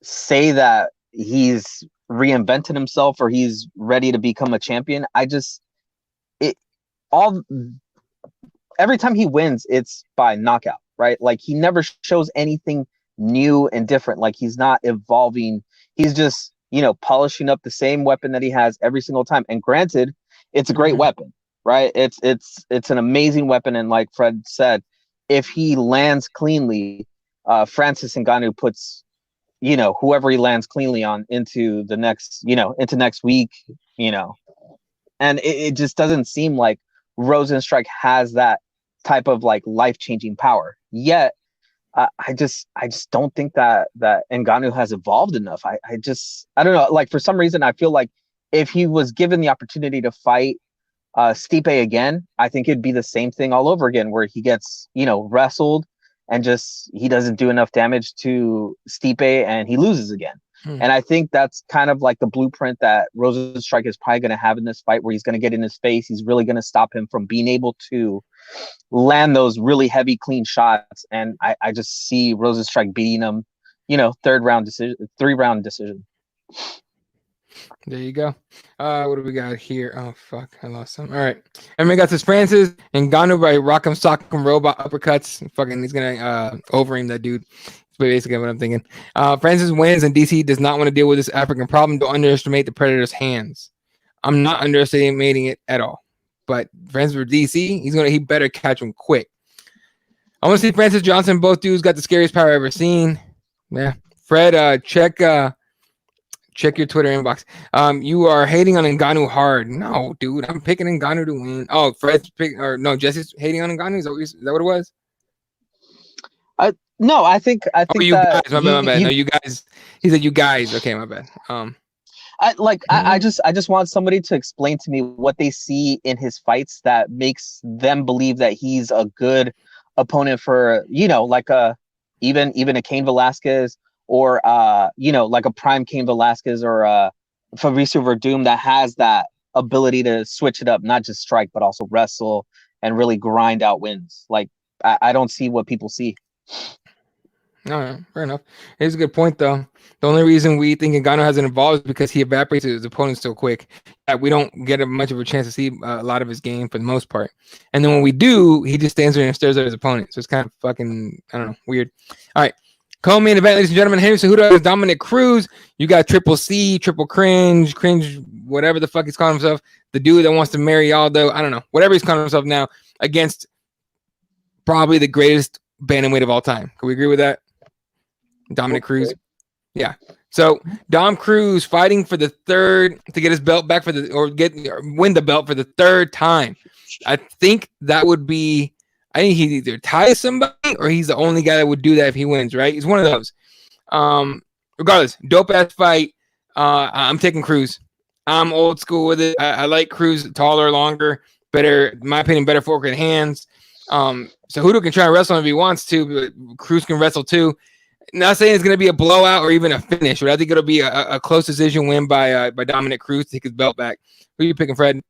Speaker 1: say that he's reinvented himself or he's ready to become a champion. Every time he wins, it's by knockout, right? Like, he never shows anything new and different. Like, he's not evolving. He's just, polishing up the same weapon that he has every single time. And granted, it's a great weapon, right? It's an amazing weapon. And like Fred said, if he lands cleanly, Francis Ngannou puts, whoever he lands cleanly on into the next, into next week, and it just doesn't seem like Rosenstrike has that type of like life-changing power yet. I just don't think that Ngannou has evolved enough. I don't know. Like, for some reason, I feel like if he was given the opportunity to fight Stipe again, I think it'd be the same thing all over again, where he gets, wrestled and just he doesn't do enough damage to Stipe and he loses again. And I think that's kind of like the blueprint that Rosenstrike is probably going to have in this fight, where he's going to get in his face. He's really going to stop him from being able to land those really heavy, clean shots. And I just see Rosenstrike beating him, 3-round decision.
Speaker 2: There you go. What do we got here? Oh fuck, I lost some. All right, and we got this Francis and Ngannou by Rock'em Sock'em Robot uppercuts. Fucking, he's gonna overeem that dude. That's basically what I'm thinking. Francis wins, and DC does not want to deal with this African problem. Don't underestimate the Predator's hands. I'm not underestimating it at all. But Francis for DC, he better catch him quick. I want to see Francis Johnson. Both dudes got the scariest power I've ever seen. Yeah, Fred, check your Twitter inbox. You are hating on Ngannou hard. No, dude, I'm picking Ngannou to win. Oh, Jesse's hating on Ngannou. Is that what it was?
Speaker 1: No, I think
Speaker 2: you
Speaker 1: that
Speaker 2: guys. My bad. No, you guys. He said you guys. Okay, my bad.
Speaker 1: I just want somebody to explain to me what they see in his fights that makes them believe that he's a good opponent for, like even a Cain Velasquez or like a prime Cain Velasquez or Fabricio Verdum that has that ability to switch it up, not just strike but also wrestle and really grind out wins. Like I don't see what people see.
Speaker 2: All right, fair enough. Here's a good point, though. The only reason we think Ngannou hasn't evolved is because he evaporates his opponents so quick. We don't get much of a chance to see a lot of his game for the most part. And then when we do, he just stands there and stares at his opponent. So it's kind of fucking, I don't know, weird. All right. Co-main event, ladies and gentlemen. Henry Cejudo is Dominic Cruz. You got Triple C, Triple Cringe, whatever the fuck he's calling himself. The dude that wants to marry Aldo. I don't know. Whatever he's calling himself now, against probably the greatest bantamweight of all time. Can we agree with that? Dominic Cruz. Yeah. So Dom Cruz fighting for the third to get his belt back or win the belt for the third time. I think that would be, I think he either ties somebody or he's the only guy that would do that if he wins, right? He's one of those. Regardless, dope ass fight. I'm taking Cruz. I'm old school with it. I like Cruz, taller, longer, better, in my opinion, better fork and hands. Cejudo can try and wrestle him if he wants to, but Cruz can wrestle too. Not saying it's going to be a blowout or even a finish, but I think it'll be a close decision win by Dominic Cruz to take his belt back. Who are you picking, Fred?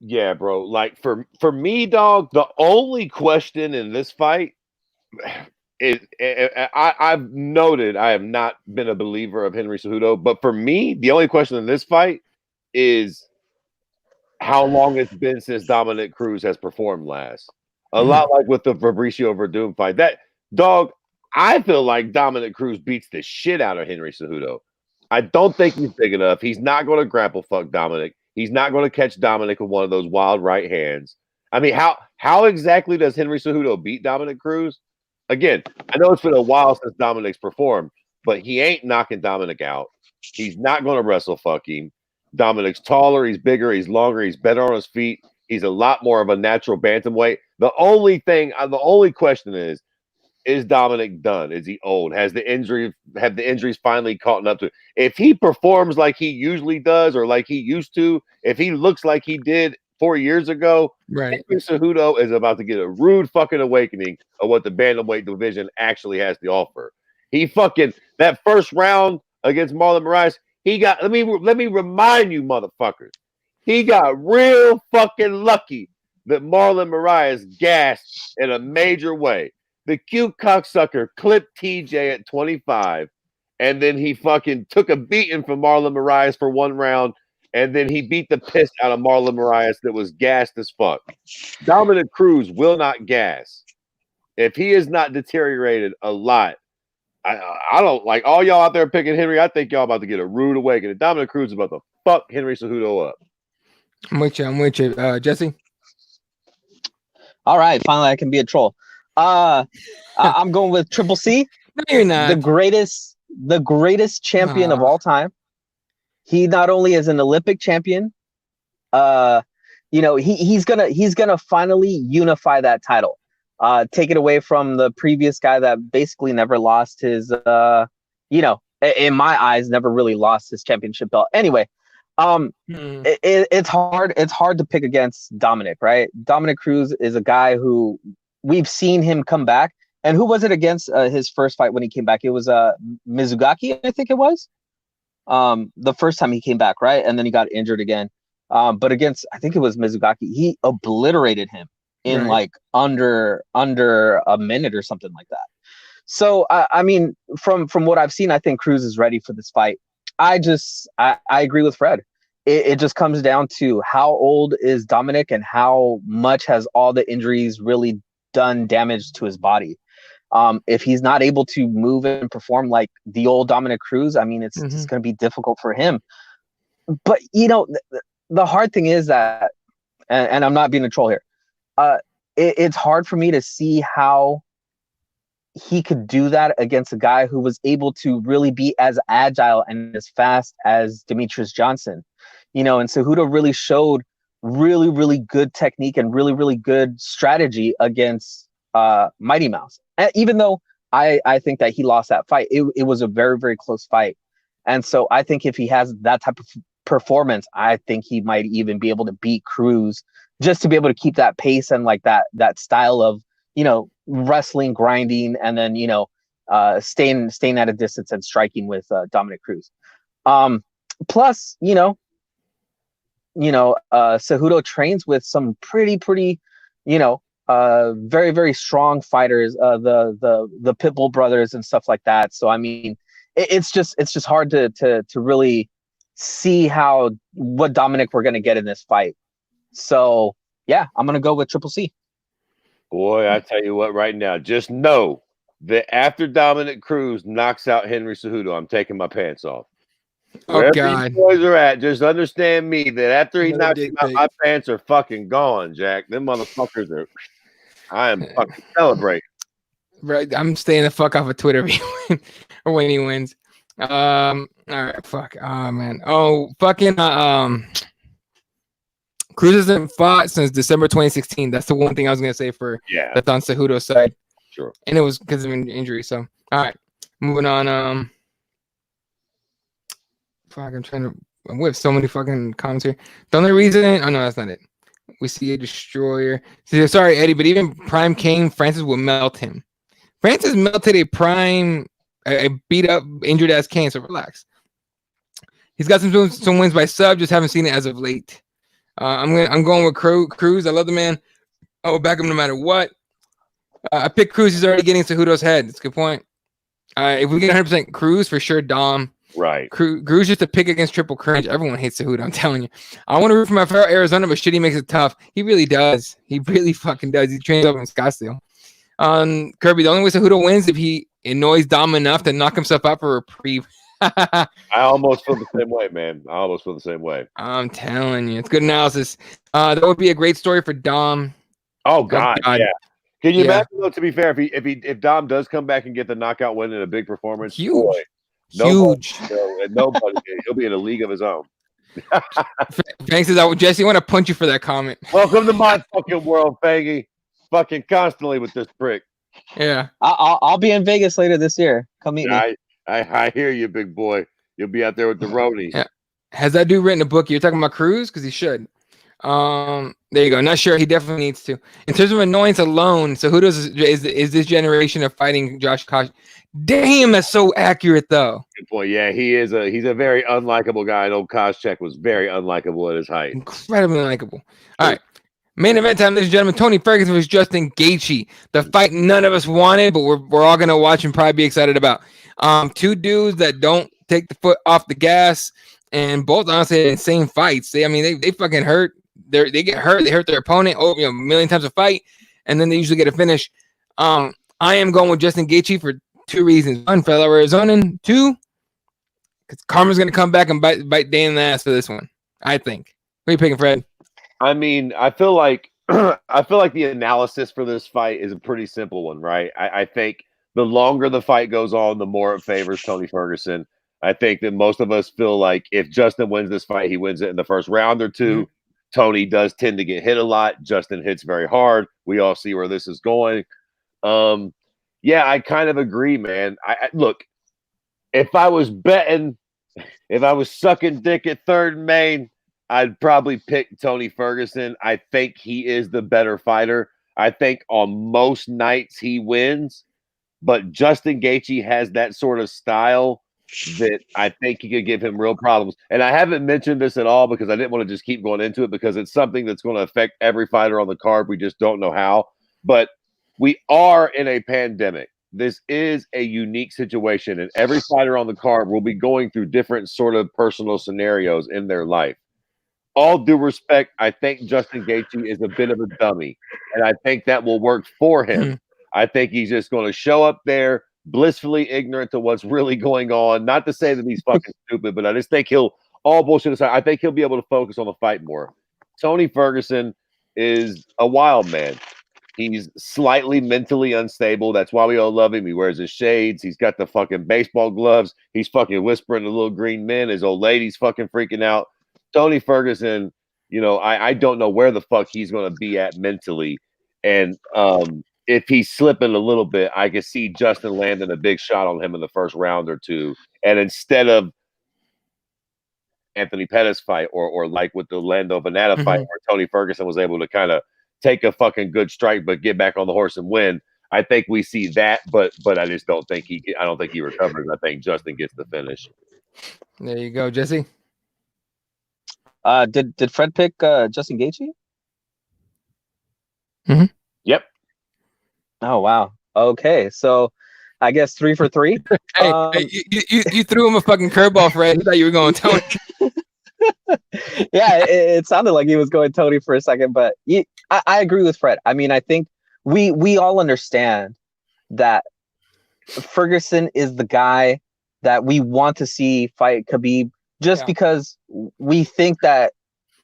Speaker 3: Yeah, bro. Like for me, dog, the only question in this fight is I've noted I have not been a believer of Henry Cejudo, but for me, the only question in this fight is how long it's been since Dominic Cruz has performed last. A lot like with the Fabricio Verdum fight. That dog. I feel like Dominic Cruz beats the shit out of Henry Cejudo. I don't think he's big enough. He's not going to grapple fuck Dominic. He's not going to catch Dominic with one of those wild right hands. I mean, how exactly does Henry Cejudo beat Dominic Cruz? Again, I know it's been a while since Dominic's performed, but he ain't knocking Dominic out. He's not going to wrestle fuck him. Dominic's taller, he's bigger, he's longer, he's better on his feet. He's a lot more of a natural bantamweight. The only question is Dominic done? Is he old? Have the injuries finally caught up to him? If he performs like he usually does or like he used to, if he looks like he did 4 years ago,
Speaker 2: right?
Speaker 3: Henry Cejudo is about to get a rude fucking awakening of what the bantamweight division actually has to offer. He fucking, that first round against Marlon Moraes, he got, let me remind you motherfuckers, he got real fucking lucky that Marlon Moraes gassed in a major way. The cute cocksucker clipped TJ at 25, and then he fucking took a beating from Marlon Moraes for one round, and then he beat the piss out of Marlon Moraes that was gassed as fuck. Dominic Cruz will not gas. If he is not deteriorated a lot, I don't like all y'all out there picking Henry. I think y'all about to get a rude awakening. Dominic Cruz is about to fuck Henry Cejudo up.
Speaker 2: I'm with you. Jesse?
Speaker 1: All right, finally I can be a troll. I'm going with Triple C.
Speaker 2: No, you're not.
Speaker 1: The greatest champion of all time. He not only is an Olympic champion, he's gonna finally unify that title. Take it away from the previous guy that basically never lost his in my eyes, never really lost his championship belt. Anyway, it's hard to pick against Dominic, right? Dominic Cruz is a guy who we've seen him come back. And who was it against his first fight when he came back? It was Mizugaki, I think it was. The first time he came back, right? And then he got injured again. But against, I think it was Mizugaki, he obliterated him in like under a minute or something like that. So, I mean, from what I've seen, I think Cruz is ready for this fight. I agree with Fred. It just comes down to how old is Dominic and how much has all the injuries really done damage to his body. If he's not able to move and perform like the old Dominic Cruz, I mean, it's just going to be difficult for him. But, you know, the hard thing is that, and I'm not being a troll here, it's hard for me to see how he could do that against a guy who was able to really be as agile and as fast as Demetrius Johnson. You know, and Cejudo really showed really, really good technique and really, really good strategy against Mighty Mouse. And even though I think that he lost that fight, it was a very, very close fight. And so I think if he has that type of performance, I think he might even be able to beat Cruz, just to be able to keep that pace and like that style of, you know, wrestling, grinding, and then, you know, staying at a distance and striking with Dominic Cruz. Plus, Cejudo trains with some pretty, you know, very, very strong fighters, the Pitbull brothers and stuff like that. So I mean, it's just hard to really see what Dominic we're gonna get in this fight. So yeah, I'm gonna go with Triple C.
Speaker 3: Boy, I tell you what, right now, just know that after Dominic Cruz knocks out Henry Cejudo, I'm taking my pants off. Wherever you boys are at, just understand me that after he knocks him out, my pants are fucking gone, Jack. Them motherfuckers are. I am fucking celebrating.
Speaker 2: Right, I'm staying the fuck off of Twitter or when he wins. All right, fuck. Oh man. Oh fucking. Cruz hasn't fought since December 2016. That's the one thing I was gonna say for that's on Cejudo's side.
Speaker 3: Sure.
Speaker 2: And it was because of an injury. So all right, moving on. Fuck, we have so many fucking comments here. The only reason, oh no, that's not it. We see a destroyer. Sorry, Eddie, but even Prime King Francis will melt him. Francis melted a beat up, injured ass Kane. So relax. He's got some wins by sub. Just haven't seen it as of late. I'm going with Cruz. I love the man. I will back him no matter what. I picked Cruz. He's already getting Cejudo's head. That's a good point. If we get 100% Cruz, for sure, Dom.
Speaker 3: Right.
Speaker 2: Cruz just a pick against Triple Cringe. Everyone hates Cejudo, I'm telling you. I want to root for my fellow Arizona, but shit, he makes it tough. He really does. He really fucking does. He trains up in Scottsdale. Kirby, the only way Cejudo wins if he annoys Dom enough to knock himself out for a reprieve.
Speaker 3: I almost feel the same way, man. I almost feel the same way.
Speaker 2: I'm telling you, it's good analysis. That would be a great story for Dom.
Speaker 3: Oh God. Yeah. Can you imagine though? To be fair, if Dom does come back and get the knockout win in a big performance,
Speaker 2: huge,
Speaker 3: nobody, he'll be in a league of his own.
Speaker 2: Fang says, Jesse, I want to punch you for that comment.
Speaker 3: Welcome to my fucking world, Fangy. Fucking constantly with this prick.
Speaker 2: Yeah,
Speaker 1: I'll be in Vegas later this year. Come meet me.
Speaker 3: I hear you, big boy. You'll be out there with the roadies.
Speaker 2: Yeah. Has that dude written a book? You're talking about Cruz? Because he should. There you go. Not sure. He definitely needs to. In terms of annoyance alone, so who is this generation of fighting Josh Kosh? Damn, that's so accurate though.
Speaker 3: Good point. Yeah, he's a very unlikable guy. And old Koscheck was very unlikable at his height.
Speaker 2: Incredibly unlikable. All right. Main event time, ladies and gentlemen. Tony Ferguson versus Justin Gaethje. The fight none of us wanted, but we're all gonna watch and probably be excited about. Two dudes that don't take the foot off the gas, and both honestly insane fights. They fucking hurt. They get hurt. They hurt their opponent a million times a fight, and then they usually get a finish. I am going with Justin Gaethje for two reasons: one, fellow Arizonan; two, because karma's gonna come back and bite Dan in the ass for this one. I think. What are you picking, Fred?
Speaker 3: I mean, I feel like the analysis for this fight is a pretty simple one, right? I think the longer the fight goes on, the more it favors Tony Ferguson. I think that most of us feel like if Justin wins this fight, he wins it in the first round or two. Mm-hmm. Tony does tend to get hit a lot. Justin hits very hard. We all see where this is going. Yeah, I kind of agree, man. I look, if I was betting, if I was sucking dick at Third and Main, I'd probably pick Tony Ferguson. I think he is the better fighter. I think on most nights he wins, but Justin Gaethje has that sort of style that I think he could give him real problems. And I haven't mentioned this at all because I didn't want to just keep going into it because it's something that's going to affect every fighter on the card. We just don't know how. But we are in a pandemic. this is a unique situation, and every fighter on the card will be going through different sort of personal scenarios in their life. All due respect, I think Justin Gaethje is a bit of a dummy, and I think that will work for him. I think he's just going to show up there blissfully ignorant to what's really going on. Not to say that he's fucking stupid, but I just think he'll, all bullshit aside, I think he'll be able to focus on the fight more. Tony Ferguson is a wild man. He's slightly mentally unstable. That's why we all love him. He wears his shades. He's got the fucking baseball gloves. He's fucking whispering to little green men. His old lady's fucking freaking out. Tony Ferguson, you know, I don't know where the fuck he's going to be at mentally. And if he's slipping a little bit, I can see Justin landing a big shot on him in the first round or two. And instead of Anthony Pettis fight or like with the Lando Venata fight where Tony Ferguson was able to kind of take a fucking good strike but get back on the horse and win, I think we see that, but I just don't think he recovers. I think Justin gets the finish.
Speaker 2: There you go, Jesse.
Speaker 1: Did Fred pick Justin Gaethje?
Speaker 3: Yep.
Speaker 1: Oh wow. Okay, so I guess 3 for 3.
Speaker 2: Hey, you threw him a fucking curveball, Fred. He thought you were going Tony.
Speaker 1: Yeah, it sounded like he was going Tony for a second, but I agree with Fred. I mean, I think we all understand that Ferguson is the guy that we want to see fight Khabib just because we think that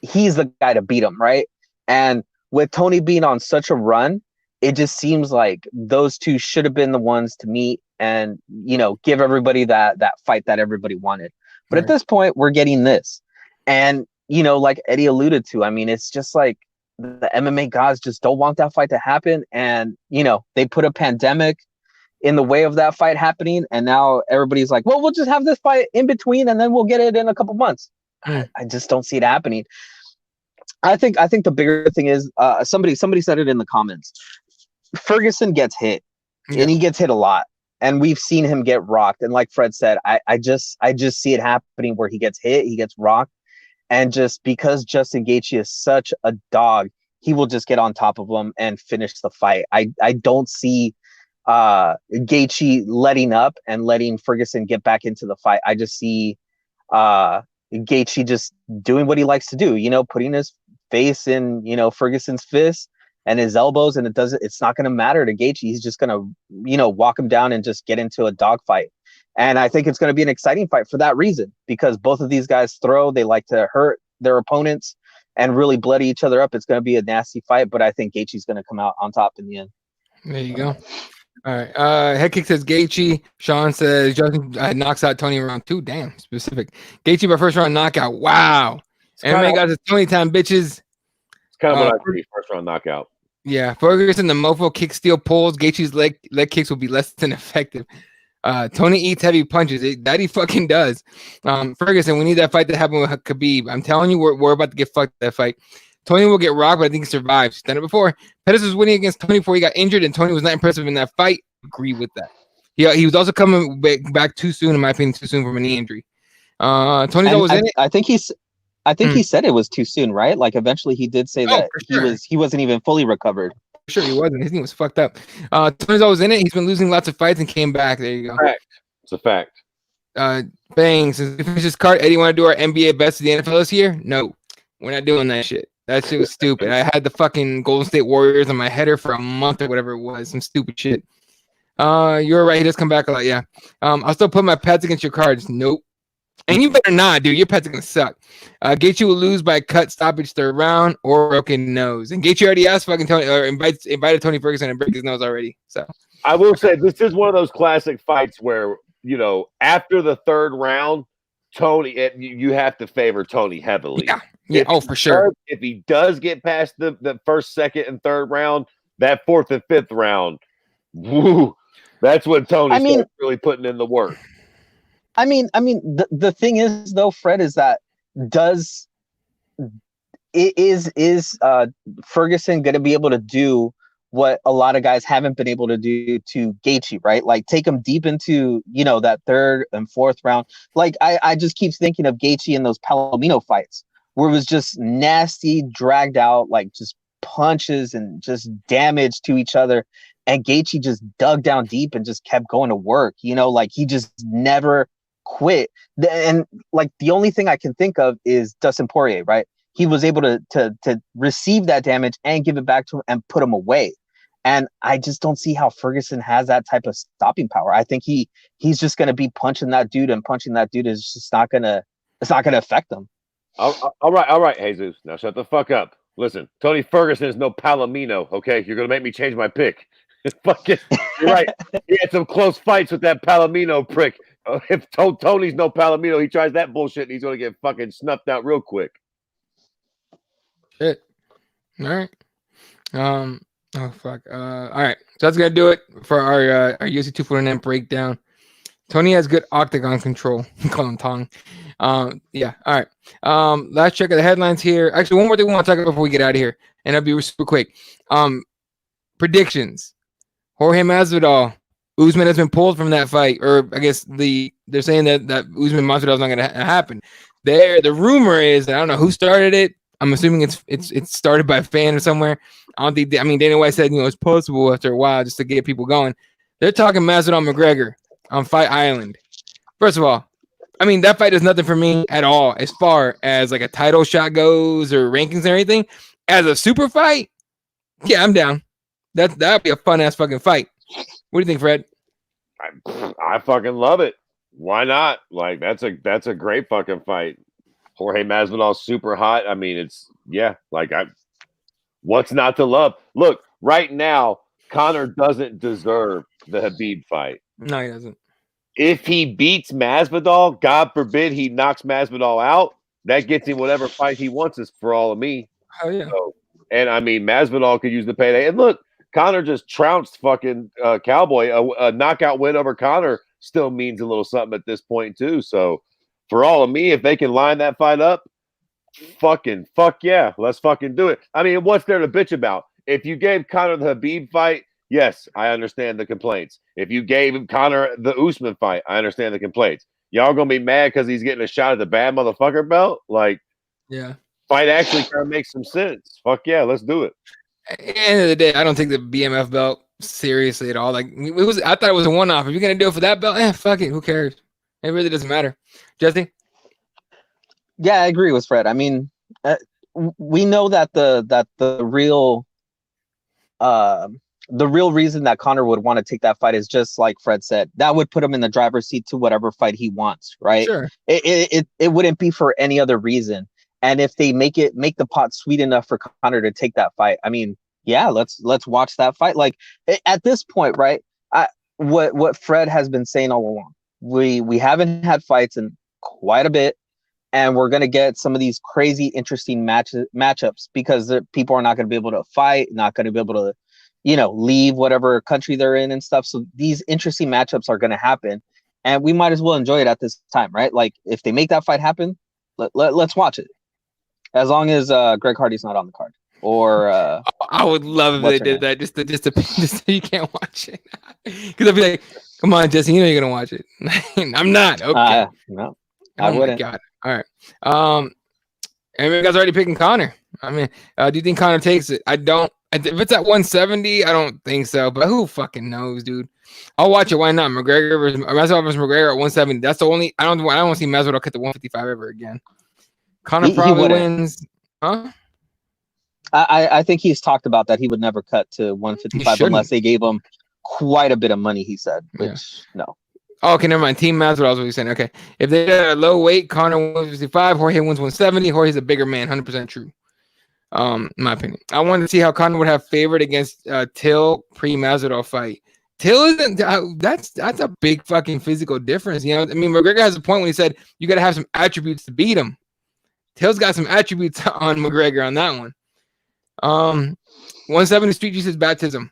Speaker 1: he's the guy to beat him, right? And with Tony being on such a run, it just seems like those two should have been the ones to meet and, you know, give everybody that fight that everybody wanted. But at this point, we're getting this. And, you know, like Eddie alluded to, I mean, it's just like the MMA gods just don't want that fight to happen. And, you know, they put a pandemic in the way of that fight happening. And now everybody's like, well, we'll just have this fight in between and then we'll get it in a couple months. I just don't see it happening. I think the bigger thing is somebody said it in the comments. Ferguson gets hit and he gets hit a lot. And we've seen him get rocked. And like Fred said, I just see it happening where he gets hit, he gets rocked. And just because Justin Gaethje is such a dog, he will just get on top of him and finish the fight. I don't see Gaethje letting up and letting Ferguson get back into the fight. I just see Gaethje just doing what he likes to do, you know, putting his face in, you know, Ferguson's fist and his elbows, and it's not going to matter to Gaethje. He's just going to, you know, walk him down and just get into a dogfight. And I think it's going to be an exciting fight for that reason, because both of these guys they like to hurt their opponents and really bloody each other up. It's going to be a nasty fight, but I think Gaethje's going to come out on top in the end.
Speaker 2: There you go. All right. Headkick says Gaethje. Sean says Justin knocks out Tony in round 2. Damn, specific. Gaethje by first round knockout. Wow. MMA guys, it's Tony time, bitches.
Speaker 3: It's kind of what I see, first round knockout.
Speaker 2: Yeah, Ferguson, the mofo kick steal pulls. Gaethje's leg kicks will be less than effective. Tony eats heavy punches. That he fucking does. Ferguson, we need that fight to happen with Khabib. I'm telling you, we're about to get fucked that fight. Tony will get rocked, but I think he survives. He's done it before. Pettis was winning against Tony before he got injured, and Tony was not impressive in that fight. Agree with that. He was also coming back too soon, in my opinion, too soon from a knee injury. Tony's always in it.
Speaker 1: I think he said it was too soon, right? Like eventually he did say that he wasn't even fully recovered.
Speaker 2: For sure, he wasn't. His knee was fucked up. Tony's always in it. He's been losing lots of fights and came back. There you go.
Speaker 3: Fact. It's a fact.
Speaker 2: Bang. Since we finished this card, Eddie, want to do our NBA best of the NFL this year? No, we're not doing that shit. That shit was stupid. I had the fucking Golden State Warriors on my header for a month or whatever it was. Some stupid shit. You're right. He does come back a lot. Yeah. I'll still put my pets against your cards. Nope. And you better not, dude. Your pets are gonna suck. Gaethje will lose by cut, stoppage, third round, or broken nose. And Gaethje already asked fucking Tony, or invited Tony Ferguson to break his nose already. So
Speaker 3: I will say this is one of those classic fights where, you know, after the third round, you have to favor Tony heavily.
Speaker 2: Yeah. Oh, for sure.
Speaker 3: If he does get past the first, second, and third round, that fourth and fifth round, woo, that's when Tony's really putting in the work.
Speaker 1: I mean, the thing is though, Fred, is that is Ferguson going to be able to do what a lot of guys haven't been able to do to Gaethje, right? Like take him deep into, you know, that third and fourth round. Like I just keep thinking of Gaethje in those Palomino fights where it was just nasty, dragged out, like just punches and just damage to each other. and Gaethje just dug down deep and just kept going to work. You know, like he just never quit. And like the only thing I can think of is Dustin Poirier, right? He was able to receive that damage and give it back to him and put him away. And I just don't see how Ferguson has that type of stopping power. I think he's just going to be punching that dude, and punching that dude is just not going to affect him.
Speaker 3: All right, Jesus. Now shut the fuck up. Listen, Tony Ferguson is no Palomino, okay? You're going to make me change my pick. Fucking, you're right. He had some close fights with that Palomino prick. If Tony's no Palomino, he tries that bullshit and he's going to get fucking snuffed out real quick.
Speaker 2: Shit. All right. Oh fuck. All right. So that's gonna do it for our UFC 249 breakdown. Tony has good octagon control. Call him Tong. Yeah. All right. Last check of the headlines here. Actually, one more thing we want to talk about before we get out of here, and I'll be super quick. Predictions. Jorge Masvidal. Usman has been pulled from that fight, or I guess they're saying that Usman Masvidal is not gonna happen. The rumor is that I don't know who started it. I'm assuming it's started by a fan or somewhere. I don't think. I mean, Dana White said it's possible after a while just to get people going. They're talking Masvidal McGregor on Fight Island. First of all, I mean that fight is nothing for me at all as far as like a title shot goes or rankings and everything. As a super fight, yeah, I'm down. That'd be a fun ass fucking fight. What do you think, Fred?
Speaker 3: I fucking love it. Why not? Like that's a great fucking fight. Jorge Masvidal's super hot. I mean, what's not to love? Look, right now, Conor doesn't deserve the Khabib fight.
Speaker 2: No, he doesn't.
Speaker 3: If he beats Masvidal, God forbid he knocks Masvidal out, that gets him whatever fight he wants is for all of me.
Speaker 2: Oh, yeah.
Speaker 3: So, and I mean, Masvidal could use the payday. And look, Conor just trounced fucking Cowboy. A knockout win over Conor still means a little something at this point, too. So, for all of me, if they can line that fight up, fuck yeah, let's fucking do it. I mean, what's there to bitch about? If you gave Conor the Khabib fight, yes, I understand the complaints. If you gave Conor the Usman fight, I understand the complaints. Y'all gonna be mad because he's getting a shot at the bad motherfucker belt? Like,
Speaker 2: yeah,
Speaker 3: fight actually kind of makes some sense. Fuck yeah, let's do it.
Speaker 2: At the end of the day, I don't take the BMF belt seriously at all. Like I thought it was a one-off. If you're gonna do it for that belt, fuck it. Who cares? It really doesn't matter. Jesse?
Speaker 1: Yeah, I agree with Fred. I mean, we know that the real reason that Conor would want to take that fight is just like Fred said. That would put him in the driver's seat to whatever fight he wants, right?
Speaker 2: Sure.
Speaker 1: It wouldn't be for any other reason. And if they make the pot sweet enough for Conor to take that fight, I mean, yeah, let's watch that fight. Like at this point, right? What Fred has been saying all along. We haven't had fights in quite a bit, and we're going to get some of these crazy, interesting matchups because people are not going to be able to fight, not going to be able to, leave whatever country they're in and stuff. So these interesting matchups are going to happen, and we might as well enjoy it at this time, right? Like if they make that fight happen, let's watch it. As long as Greg Hardy's not on the card. Or
Speaker 2: I would love if they did that just so you can't watch it. Because I'd be like, come on, Jesse, you know you're gonna watch it. I'm not. Okay.
Speaker 1: No, I
Speaker 2: My
Speaker 1: wouldn't.
Speaker 2: God. All right. And you guys are already picking Conor. I mean, do you think Conor takes it? I don't. If it's at 170, I don't think so. But who fucking knows, dude? I'll watch it. Why not? McGregor versus McGregor at 170. That's the only. I don't want to see Masvidal cut to 155 ever again. Conor probably wins. Huh?
Speaker 1: I think he's talked about that he would never cut to 155 unless they gave him quite a bit of money, he said. Which, no.
Speaker 2: Oh, okay, never mind. Team Masvidal is what you're saying. Okay. If they're at a low weight, Conor 155, Jorge wins 170. Jorge's a bigger man, 100% true. In my opinion. I wanted to see how Conor would have favored against Till pre-Masvidal fight. Till isn't that's a big fucking physical difference. I mean, McGregor has a point when he said you got to have some attributes to beat him. Till's got some attributes on McGregor on that one. 170 Street Jesus baptism.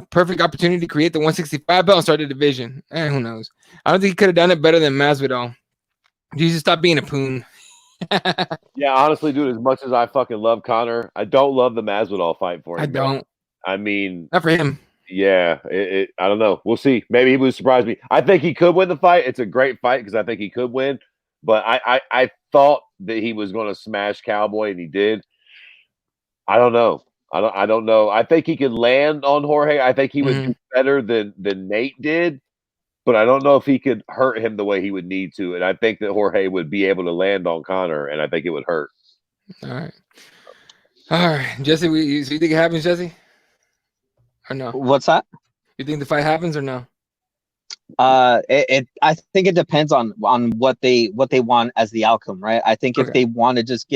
Speaker 2: Perfect opportunity to create the 165 belt and start the division. Who knows? I don't think he could have done it better than Masvidal. Jesus, stop being a poon.
Speaker 3: Yeah, honestly, dude, as much as I fucking love Conor, I don't love the Masvidal fight for him.
Speaker 2: I don't.
Speaker 3: I mean,
Speaker 2: not for him.
Speaker 3: Yeah, I don't know. We'll see. Maybe he would surprise me. I think he could win the fight. It's a great fight because I think he could win. But I thought that he was going to smash Cowboy, and he did. I don't know. I don't know. I think he could land on Jorge. I think he would do better than Nate did, but I don't know if he could hurt him the way he would need to. And I think that Jorge would be able to land on Connor, and I think it would hurt.
Speaker 2: All right, Jesse. So you think it happens, Jesse? Or no?
Speaker 1: What's that?
Speaker 2: You think the fight happens or no?
Speaker 1: I think it depends on what they want as the outcome, right? I think if they want to just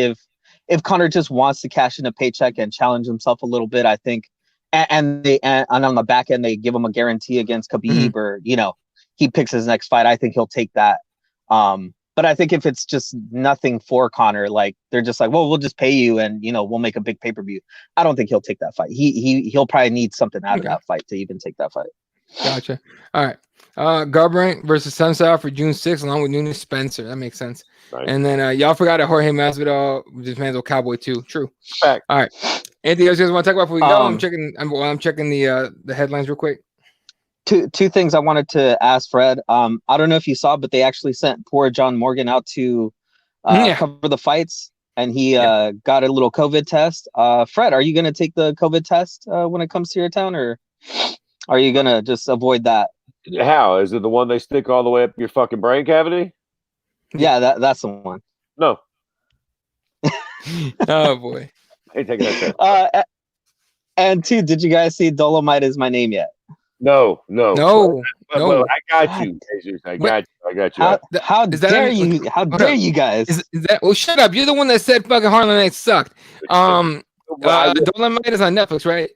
Speaker 1: if Connor just wants to cash in a paycheck and challenge himself a little bit, I think, and on the back end they give him a guarantee against Khabib, or he picks his next fight, I think he'll take that. But I think if it's just nothing for Connor, like they're just like, well, we'll just pay you and we'll make a big pay-per-view, I don't think he'll take that fight. He'll probably need something out of that fight to even take that fight.
Speaker 2: Gotcha. All right. Garbrandt versus Sunsow for June 6th, along with Nunes Spencer. That makes sense. Right. And then y'all forgot that Jorge Masvidal dismantled Cowboy too. True. Fact. All right. Anything else you guys want to talk about before we go? I'm checking the headlines real quick.
Speaker 1: Two things I wanted to ask Fred. I don't know if you saw, but they actually sent poor John Morgan out to cover the fights, and he got a little COVID test. Fred, are you going to take the COVID test when it comes to your town, or are you going to just avoid that?
Speaker 3: How? Is it the one they stick all the way up your fucking brain cavity?
Speaker 1: Yeah, that's the one.
Speaker 3: No.
Speaker 2: Oh boy.
Speaker 3: I ain't taking that test.
Speaker 1: And two, did you guys see Dolomite Is My Name yet?
Speaker 3: No.
Speaker 2: No.
Speaker 3: I got you, Jesus. I got you.
Speaker 1: How dare you? How dare you guys?
Speaker 2: Is that? Well, shut up. You're the one that said fucking Harlem Nights sucked. Dolomite is on Netflix, right?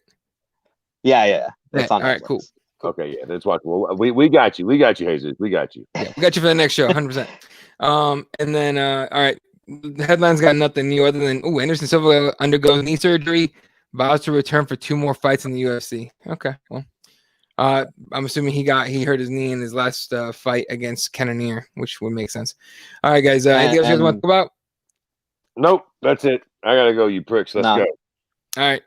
Speaker 1: Yeah. That's on Netflix.
Speaker 2: All right, cool.
Speaker 3: Okay, yeah, that's watch. Well, we got you. We got you, Jesus. We got you.
Speaker 2: Yeah, we got you for the next show, 100%. And then all right, the headlines got nothing new other than Anderson Silva undergoes knee surgery, vows to return for 2 more fights in the UFC. Okay, well, I'm assuming he hurt his knee in his last fight against Cannonier, which would make sense. All right, guys, anything else you guys want to talk about?
Speaker 3: Nope, that's it. I gotta go, you pricks. Let's go. All
Speaker 2: right.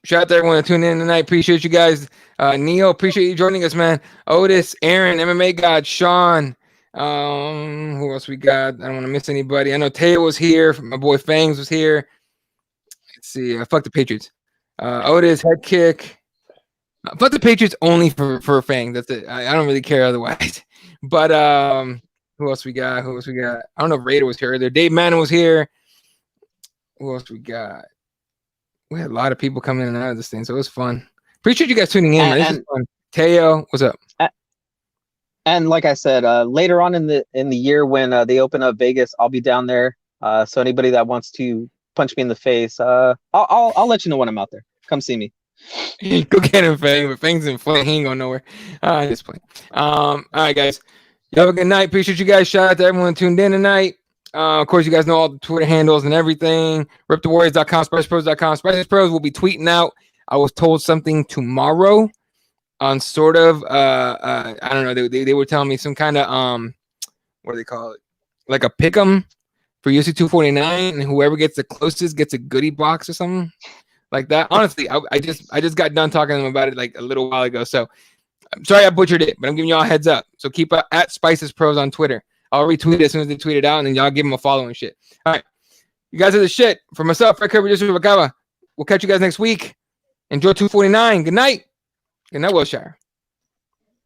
Speaker 2: Shout out to everyone that tuned in tonight. Appreciate you guys. Neo, appreciate you joining us, man. Otis, Aaron, MMA God, Sean. Who else we got? I don't want to miss anybody. I know Teo was here. My boy Fangs was here. Let's see. Fuck the Patriots. Otis, Head Kick. Fuck the Patriots only for Fangs. That's it. I don't really care otherwise. But who else we got? I don't know if Raider was here earlier. Dave Manning was here. Who else we got? We had a lot of people coming in and out of this thing, so it was fun. Appreciate you guys tuning in. This is fun. Teo, what's up?
Speaker 1: And like I said, later on in the year when they open up Vegas, I'll be down there. So anybody that wants to punch me in the face, I'll let you know when I'm out there. Come see me.
Speaker 2: Go get him, Fang. But Fang's in flame. He ain't going nowhere. Just playing. All right, guys. You have a good night. Appreciate you guys. Shout out to everyone that tuned in tonight. Of course, you guys know all the Twitter handles and everything. RipTheWarriors.com, SpicePros.com. Spices Pros will be tweeting out. I was told something tomorrow on sort of, I don't know. They were telling me some kind of, what do they call it? Like a pick'em for UFC 249, and whoever gets the closest gets a goodie box or something like that. Honestly, I just got done talking to them about it like a little while ago. So I'm sorry I butchered it, but I'm giving y'all a heads up. So keep at Spices Pros on Twitter. I'll retweet it as soon as they tweet it out, and then y'all give them a follow and shit. All right. You guys are the shit. For myself, Fred Kirby, we'll catch you guys next week. Enjoy 249. Good night. Good night, Wilshire.